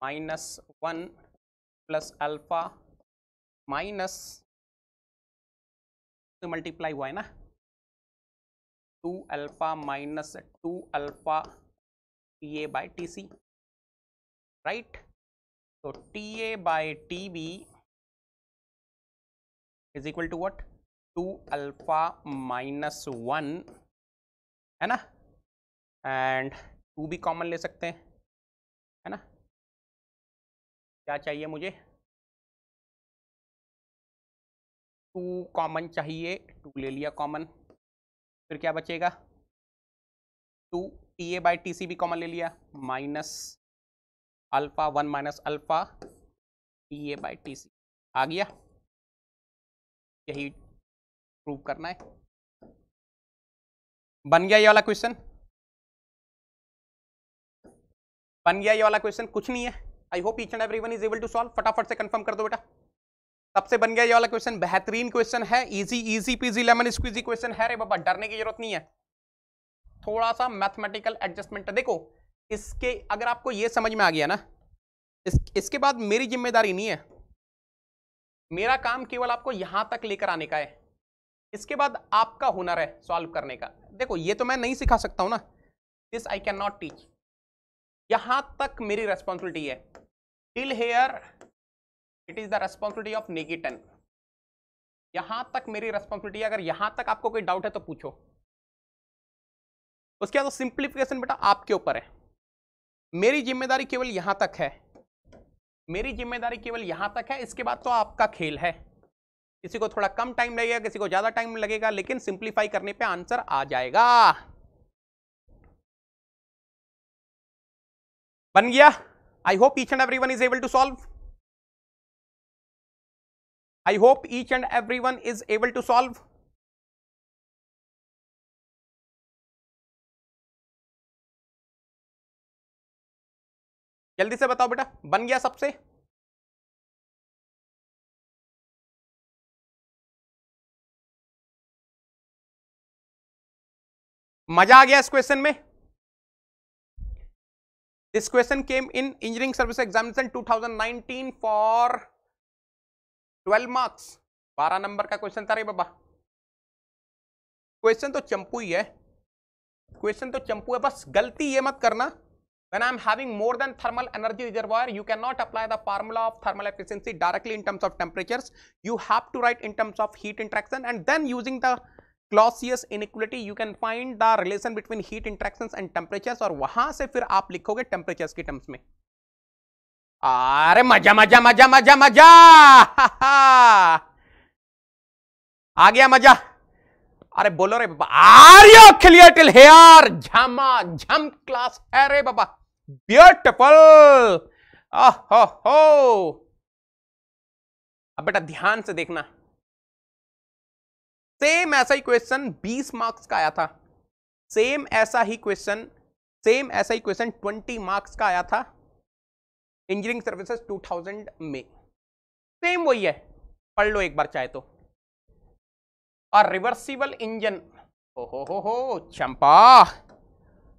minus 1 plus alpha minus, तो मल्टीप्लाई हुआ है ना, 2 alpha minus 2 alpha TA/TC, right. तो TA/TB is equal to what, 2 alpha minus 1, है ना, एंड 2 भी कॉमन ले सकते हैं, है ना। क्या चाहिए मुझे, 2 कॉमन चाहिए, 2 ले लिया कॉमन, फिर क्या बचेगा, 2 TA/TC भी कॉमन ले लिया, minus alpha 1 minus alpha TA/TC आ गया, यही प्रूव करना है। बन गया ये वाला क्वेश्चन, बन गया ये वाला क्वेश्चन, कुछ नहीं है। I hope each and everyone is able to solve, फटाफट से कंफर्म कर दो बेटा। सबसे बन गया ये वाला क्वेश्चन, बेहतरीन क्वेश्चन है, easy peasy lemon squeezy question है रे बाबा, डरने की जरूरत नहीं है। थोड़ा सा मैथमेटिकल एडजस्टमेंट, देखो इसके अगर आपको ये समझ में आ गया ना, इसके बाद मेरी जिम्मेदारी नहीं है, मेरा काम केवल आपको यहां तक लेकर आने का है, इसके बाद आपका हुनर है सॉल्व करने का। देखो ये तो मैं नहीं सिखा सकता हूं ना, this I can not teach, यहां तक मेरी रेस्पॉन्सिबिलिटी है, till here it is the responsibility of नेगेटन, यहां तक मेरी रेस्पॉन्सिबिलिटी है। अगर यहां तक आपको कोई डाउट है तो पूछो, उसके बाद तो सिंप्लीफिकेशन बेटा आपके ऊपर है, मेरी जिम्मेदारी केवल यहां तक है, मेरी जिम्मेदारी केवल यहां तक है, इसके बाद तो आपका खेल है। किसी को थोड़ा कम टाइम लगेगा, किसी को ज्यादा टाइम लगेगा, लेकिन सिंप्लीफाई करने पे आंसर आ जाएगा। बन गया, I hope each and everyone is able to solve, I hope each and everyone is able to solve. जल्दी से बताओ बेटा, बन गया सबसे, मजा आ गया इस क्वेश्चन में। This question came in engineering service examination 2019 for 12 marks, 12 number का क्वेश्चन था रे बाबा। क्वेश्चन तो चंपू ही है, क्वेश्चन तो चंपू है, बस गलती ये मत करना When I'm having more than thermal energy reservoir, you cannot apply the formula of thermal efficiency directly in terms of temperatures. You have to write in terms of heat interaction, and then using the Clausius inequality you can find the relation between heat interactions and temperatures, और वहां से फिर आप लिखोगे temperatures के terms में. अरे मजा मजा मजा मजा मजा आ गया मजा. अरे बोलो रे बाबा, are you clear till here? झमा झम क्लास है रे बाबा, ब्यूटीफुल. हो अब बेटा ध्यान से देखना, सेम ऐसा ही क्वेश्चन 20 मार्क्स का आया था. सेम ऐसा ही क्वेश्चन 20 मार्क्स का आया था इंजीनियरिंग सर्विसेज 2000 में. सेम वही है, पढ़ लो एक बार चाहे तो. और रिवर्सिबल इंजन, हो चंपा,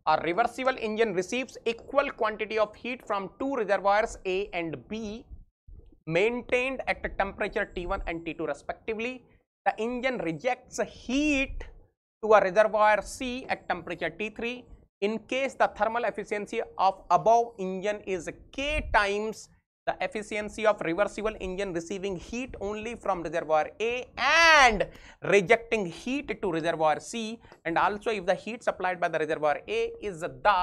और reversible engine receives equal quantity of heat from two reservoirs A and B maintained at a temperature T1 and T2 respectively. The engine rejects heat to a reservoir C at temperature T3 in case the thermal efficiency of above engine is K times the efficiency of reversible engine receiving heat only from reservoir A and rejecting heat to reservoir C, and also if the heat supplied by the reservoir A is the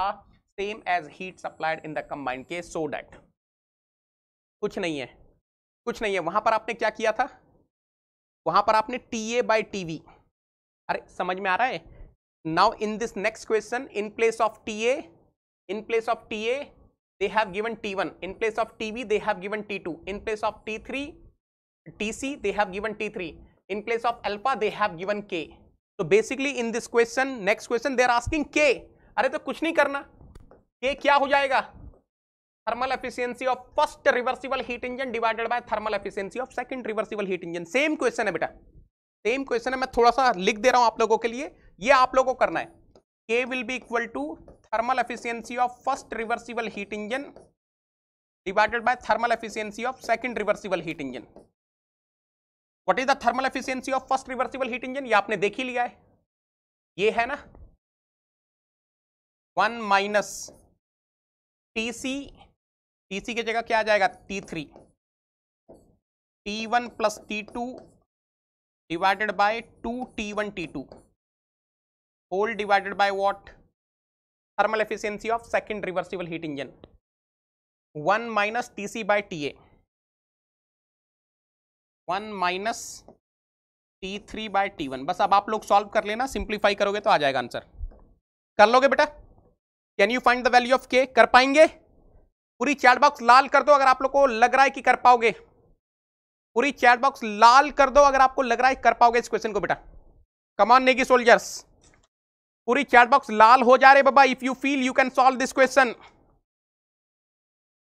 same as heat supplied in the combined case, so that. कुछ नहीं है. वहां पर आपने क्या किया था? वहां पर आपने TA by TV. अरे समझ में आ रहा है? Now in this next question, in place of TA they have given T1, in place of TV they have given T2, in place of TC they have given T3, in place of alpha they have given K. So basically in this question, next question they are asking K. अरे तो कुछ नहीं करना, K क्या हो जाएगा? Thermal efficiency of first reversible heat engine divided by thermal efficiency of second reversible heat engine. Same question है बेटा, सेम क्वेश्चन है. मैं थोड़ा सा लिख दे रहा हूं आप लोगों के लिए, ये आप लोगों को करना है. K will be equal to thermal efficiency of first reversible heat engine divided by thermal efficiency of second reversible heat engine. What is the thermal efficiency of first reversible heat engine? ये आपने देख ही लिया है, ये है ना 1 minus TC की जगह क्या आ जाएगा? T3, T1 plus T2 divided by 2T1 T2 whole divided by what? Thermal efficiency of second reversible heat engine. 1 minus TC by TA, 1 minus T3 by T1. बस अब आप लोग सॉल्व कर लेना, सिंप्लीफाई करोगे तो आ जाएगा आंसर. कर लोगे बेटा? Can you find the value of K? कर पाएंगे? पूरी चैट बॉक्स लाल कर दो अगर आप लोग को लग रहा है कि कर पाओगे. पूरी चैट बॉक्स लाल कर दो अगर आपको लग रहा है कर पाओगे इस क्वेश्चन को बेटा. कम ऑन नेगी सोल्जर्स, पूरी चैट बॉक्स लाल हो जा रहे बाबा. If you feel you can solve this question.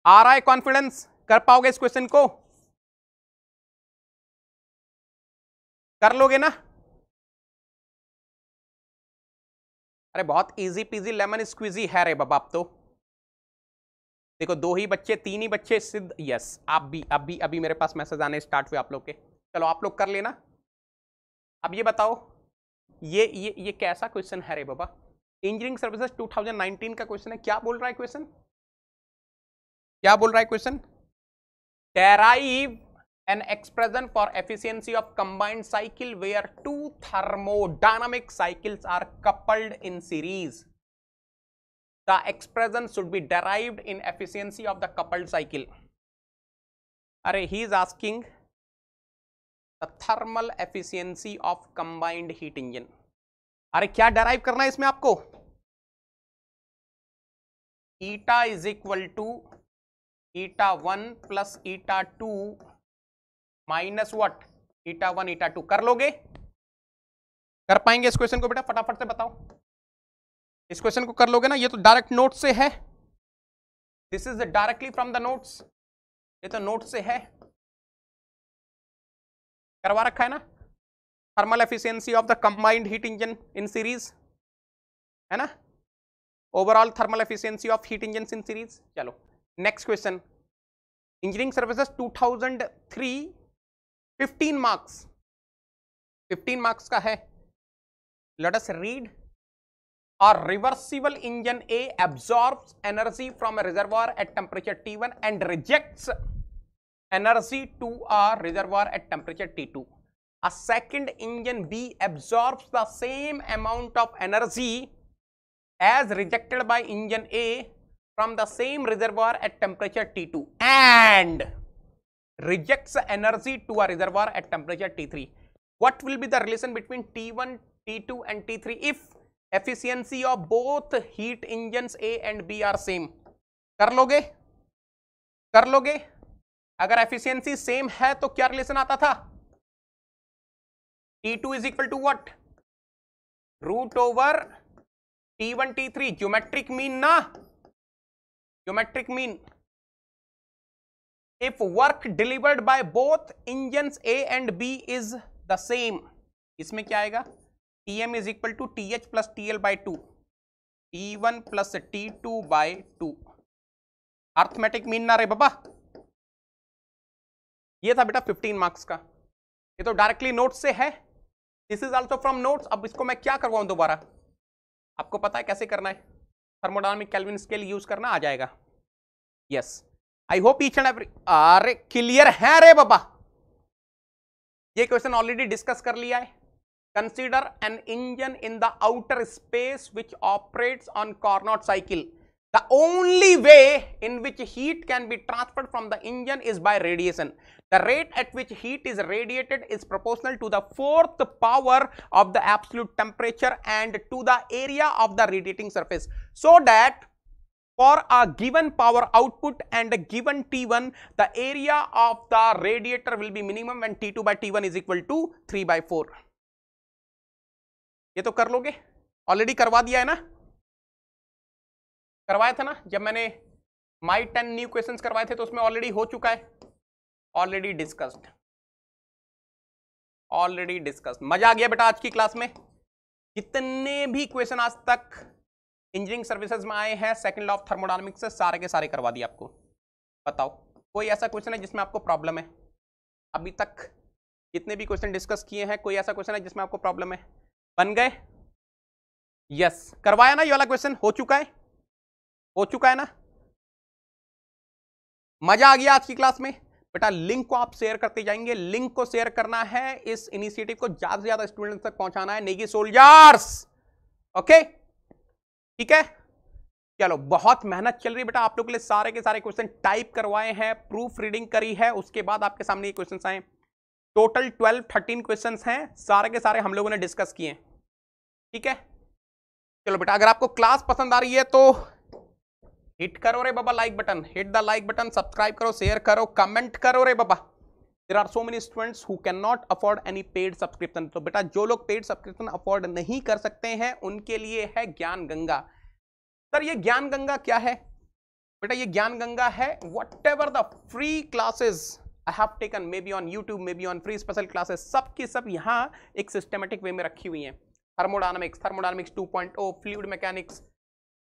आ रहा है कॉन्फिडेंस? कर पाओगे इस क्वेश्चन को? कर लोगे ना? अरे बहुत इजी पीजी लेमन स्क्वीजी है रे बाबा. आप तो देखो 2 ही बच्चे, 3 ही बच्चे सिद्ध. यस, आप भी अभी मेरे पास मैसेज आने स्टार्ट हुए आप लोग के. चलो आप लोग कर लेना. अब ये बताओ, ये कैसा क्वेश्चन है रे बाबा? इंजीनियरिंग सर्विसेज 2019 का क्वेश्चन है. क्या बोल रहा है क्वेश्चन? क्या बोल रहा है question? Derive an expression for efficiency of combined cycle where 2 thermodynamic cycles are coupled in series. The expression should be derived in efficiency of the coupled cycle. अरे he is asking the thermal efficiency of combined heat engine. अरे क्या derive करना है इसमें आपको? Eta is equal to eta 1 plus eta 2 minus what? Eta 1 eta 2. कर लोगे? कर पाएंगे इस क्वेश्चन को बेटा? फटाफट से बताओ, इस क्वेश्चन को कर लोगे ना? ये तो डायरेक्ट नोट से है. This is directly from the notes. ये तो नोट से है, करवा रखा है ना. Thermal efficiency of the combined heat engine in series है ना. Overall thermal efficiency of heat engine in series. चलो next question. Engineering services 2003 15 marks, 15 marks का है. Let us read A reversible engine A absorbs energy from a reservoir at temperature T1 and rejects energy to a reservoir at temperature T2. A second engine B absorbs the same amount of energy as rejected by engine A from the same reservoir at temperature T2 and rejects energy to a reservoir at temperature T3. What will be the relation between T1, T2 and T3 if efficiency of both heat engines A and B are same? कर लोगे? कर लोगे? अगर efficiency same है तो क्या relation आता था? T2 is equal to what? Root over T1 T3, geometric mean ना, geometric mean. If work delivered by both engines A and B is the same, इसमें क्या आएगा? Tm is equal to Th plus TL by 2, T1 plus T2 by 2. Arithmetic mean ना रे बाबा. ये था बेटा 15 मार्क्स का. ये तो डायरेक्टली नोट्स से है. This is also from notes. अब इसको मैं क्या करवाऊं दोबारा? आपको पता है कैसे करना है. थर्मोडायनामिक केल्विन स्केल यूज करना आ जाएगा. Yes, I hope each and every. अरे क्लियर है रे बाबा. ये क्वेश्चन ऑलरेडी डिस्कस कर लिया है. Consider N engine in the outer space which operates on Carnot cycle. The only way in which heat can be transferred from the engine is by radiation. The rate at which heat is radiated is proportional to the fourth power of the absolute temperature and to the area of the radiating surface. So that for a given power output and a given T1, the area of the radiator will be minimum when T2 by T1 is equal to 3 by 4. ये तो कर लोगे, already करवा दिया है ना, करवाया था ना जब मैंने माई 10 न्यू क्वेश्चंस करवाए थे, तो उसमें ऑलरेडी हो चुका है, ऑलरेडी डिस्कस्ड, ऑलरेडी डिस्कस्ड. मजा आ गया बेटा आज की क्लास में. जितने भी क्वेश्चन आज तक इंजीनियरिंग सर्विसेज में आए हैं सेकंड लॉ ऑफ थर्मोडायनामिक्स से, सारे के सारे करवा दिए आपको. बताओ कोई ऐसा क्वेश्चन है जिसमें आपको प्रॉब्लम है? अभी तक जितने भी क्वेश्चन डिस्कस किए हैं, कोई ऐसा क्वेश्चन है जिसमें आपको प्रॉब्लम है? बन गए? यस, करवाया ना ये वाला क्वेश्चन? हो चुका है, हो चुका है ना? मजा आ गया आज की क्लास में बेटा. लिंक को आप शेयर करते जाएंगे. लिंक को शेयर करना है, इस इनिशिएटिव को ज्यादा से ज्यादा स्टूडेंट्स तक पहुंचाना है. नेगी सोल्जर्स, ओके ठीक है. चलो, बहुत मेहनत चल रही है बेटा. आप लोग के लिए सारे के सारे क्वेश्चन टाइप करवाए हैं, प्रूफ रीडिंग करी है, उसके बाद आपके सामने ये क्वेश्चन आए. टोटल 12-13 क्वेश्चन हैं, सारे के सारे हम लोगों ने डिस्कस किए. ठीक है, चलो बेटा, अगर आपको क्लास पसंद आ रही है तो हिट करो रे बाबा like button, hit the like button, subscribe करो, शेयर करो, कमेंट करो रे बाबा. There are so many students who can not afford any paid subscription. तो बेटा जो लोग पेड सब्सक्रिप्शन अफोर्ड नहीं कर सकते हैं उनके लिए है ज्ञान गंगा. सर ये ज्ञान गंगा क्या है? बेटा ये ज्ञान गंगा है what ever the free classes I have taken, may be on YouTube, may be on free special classes, सब की सब यहाँ एक सिस्टमेटिक वे में रखी हुई है. Thermodynamics, thermodynamics 2.0, fluid mechanics,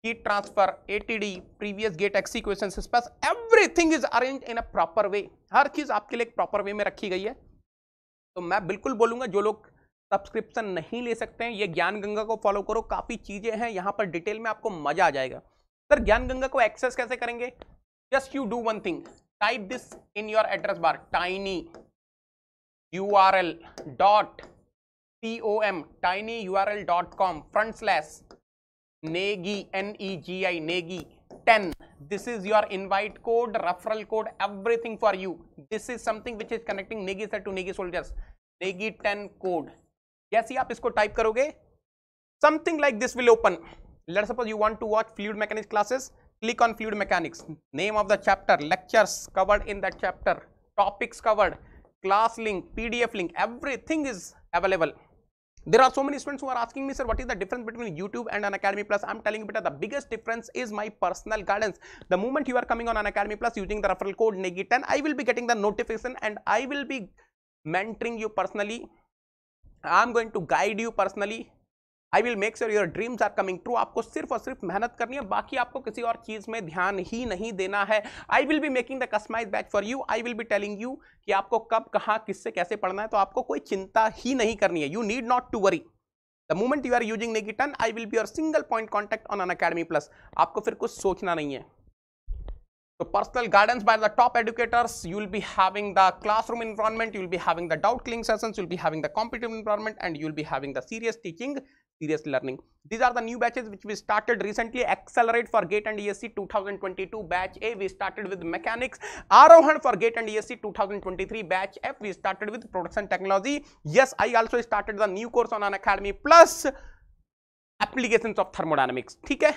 heat transfer, ATD, previous gate XC questions, everything is arranged in a proper way. हर चीज आपके लिए एक प्रॉपर वे में रखी गई है. तो मैं बिल्कुल बोलूंगा जो लोग सब्सक्रिप्शन नहीं ले सकते हैं, ये ज्ञान गंगा को फॉलो करो. काफी चीजें हैं यहाँ पर, डिटेल में आपको मजा आ जाएगा. सर ज्ञान गंगा को एक्सेस कैसे करेंगे? Just you do one thing, type this in your address bar, tinyurl.com, Negi, NEGI, Negi 10. This is your invite code, referral code, everything for you. This is something which is connecting Negi sir to Negi soldiers. Negi 10 code. जैसे आप इसको type करोगे, something like this will open. Let's suppose you want to watch fluid mechanics classes. Click on fluid mechanics. Name of the chapter, lectures covered in that chapter, topics covered, class link, PDF link, everything is available. There are so many students who are asking me, sir, what is the difference between YouTube and Unacademy Plus? I'm telling you, better, the biggest difference is my personal guidance. The moment you are coming on Unacademy Plus using the referral code NEGI10, I will be getting the notification and I will be mentoring you personally. I'm going to guide you personally. I will make sure your dreams are coming true. आपको सिर्फ और सिर्फ मेहनत करनी है, बाकी आपको किसी और चीज में ध्यान ही नहीं देना है. I will be making the customized batch for you. I will be telling you कि आपको कब, कहाँ, किससे कैसे पढ़ना है. तो आपको कोई चिंता ही नहीं करनी है. You need not to worry. The moment you are using Nagitan, I will be your single point contact on Unacademy Plus. आपको फिर कुछ सोचना नहीं है. So personal guidance by the top educators, you will be having the classroom environment, you will be having the doubt clearing sessions, you will be having the competitive environment, and you will be having the serious teaching, serious learning. These are the new batches which we started recently. Accelerate for GATE and ESC 2022 batch A, we started with mechanics. Arohan for GATE and ESC 2023 batch F, we started with production technology. Yes, I also started the new course on Unacademy Plus, applications of thermodynamics. ठीक है.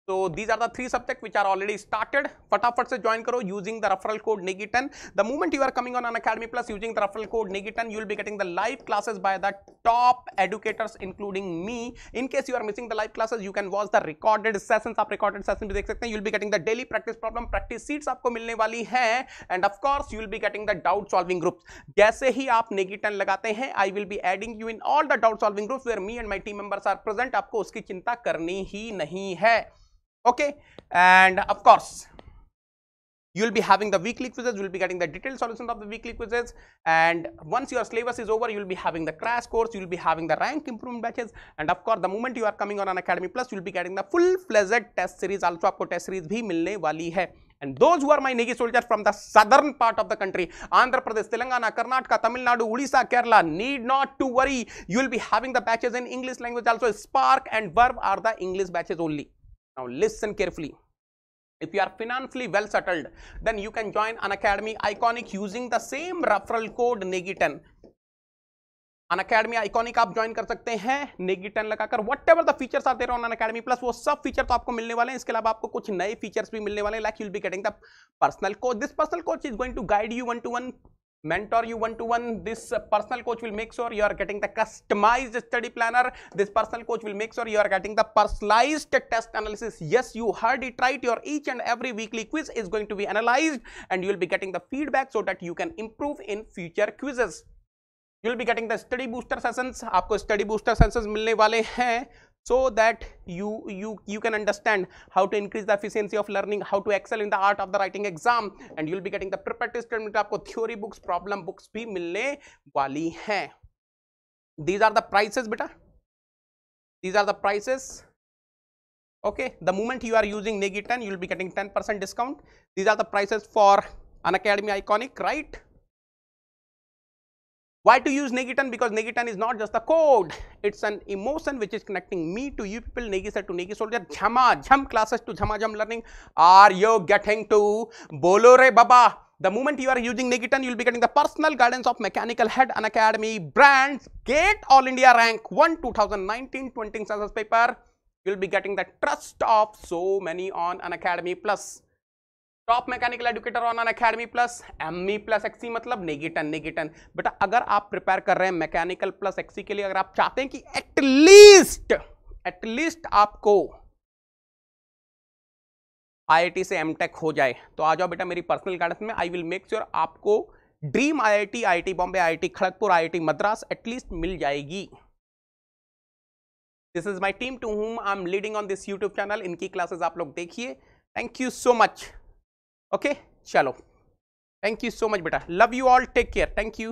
So these are the 3 subjects which are already started. फटाफट से join करो using the referral code NEGI10. The moment you are coming on Unacademy Plus using the referral code NEGI10, you will be getting the live classes by the top educators including me. In case you are missing the live classes, you can watch the recorded sessions. आप recorded sessions भी देख सकते हैं. You will be getting the daily practice problem, practice sheets आपको मिलने वाली हैं, and of course you will be getting the doubt solving groups. जैसे ही आप NEGI10 लगाते हैं, I will be adding you in all the doubt solving groups where me and my team members are present. आपको उसकी चिंता करनी ही नहीं है. Okay, and of course you will be having the weekly quizzes, you will be getting the detailed solutions of the weekly quizzes, and once your syllabus is over, you will be having the crash course, you will be having the rank improvement batches, and of course the moment you are coming on Unacademy Plus, you will be getting the full-fledged test series. Also आपको test series भी मिलने वाली है. And those who are my Negi soldiers from the southern part of the country, Andhra Pradesh, Telangana, Karnataka, Tamil Nadu, Odisha, Kerala, need not to worry. You will be having the batches in English language also. Spark and Verb are the English batches only. Now listen carefully. If you are financially well settled, then you can join Unacademy Iconic using the same referral code NEGI10. Unacademy Iconic आप join कर सकते हैं NEGI10 लगाकर. Whatever the features are there on Unacademy Plus, वो सब feature तो आपको मिलने वाले हैं. इसके अलावा आपको कुछ नए फीचर्स भी मिलने वाले हैं. Like you will be getting the personal coach. This personal coach is going to guide you one-to-one, mentor you one-to-one. This personal coach will make sure you are getting the customized study planner. This personal coach will make sure you are getting the personalized test analysis. Yes, you heard it right. Your each and every weekly quiz is going to be analyzed, and you will be getting the feedback so that you can improve in future quizzes. You will be getting the study booster sessions. आपको study booster sessions मिलने वाले हैं, so that you can understand how to increase the efficiency of learning, how to excel in the art of the writing exam, and you will be getting the preparatory statement. आपको theory books, problem books भी मिलने वाली हैं. These are the prices, beta. These are the prices. Okay, the moment you are using NEGI10, you will be getting 10% discount. These are the prices for Unacademy Iconic, right? Why to use NEGI10? Because NEGI10 is not just a code, it's an emotion which is connecting me to you people, Negi sir to Negi soldier, Jham classes to Jham learning. Are you getting to Bolo re Baba? The moment you are using NEGI10, you will be getting the personal guidance of Mechanical Head Unacademy brands, GATE All India Rank 1 2019-20 census paper. You will be getting the trust of so many on Unacademy Plus. Top mechanical educator on Unacademy Plus, ME plus XC मतलब NEGI10. बेटा अगर आप prepare कर रहे हैं mechanical plus XC के लिए, अगर आप चाहते हैं कि एटलीस्ट आपको IIT से MTech हो जाए, तो आ जाओ बेटा मेरी पर्सनल गाइडेंस में. आई विल मेक श्योर आपको dream IIT, IIT Bombay, IIT Kharagpur, IIT Madras at least मिल जाएगी. This is my team to whom I am leading on this YouTube channel. इनकी क्लासेस आप लोग देखिए. Thank you so much. Okay, chalo. Thank you so much, beta. Love you all. Take care. Thank you.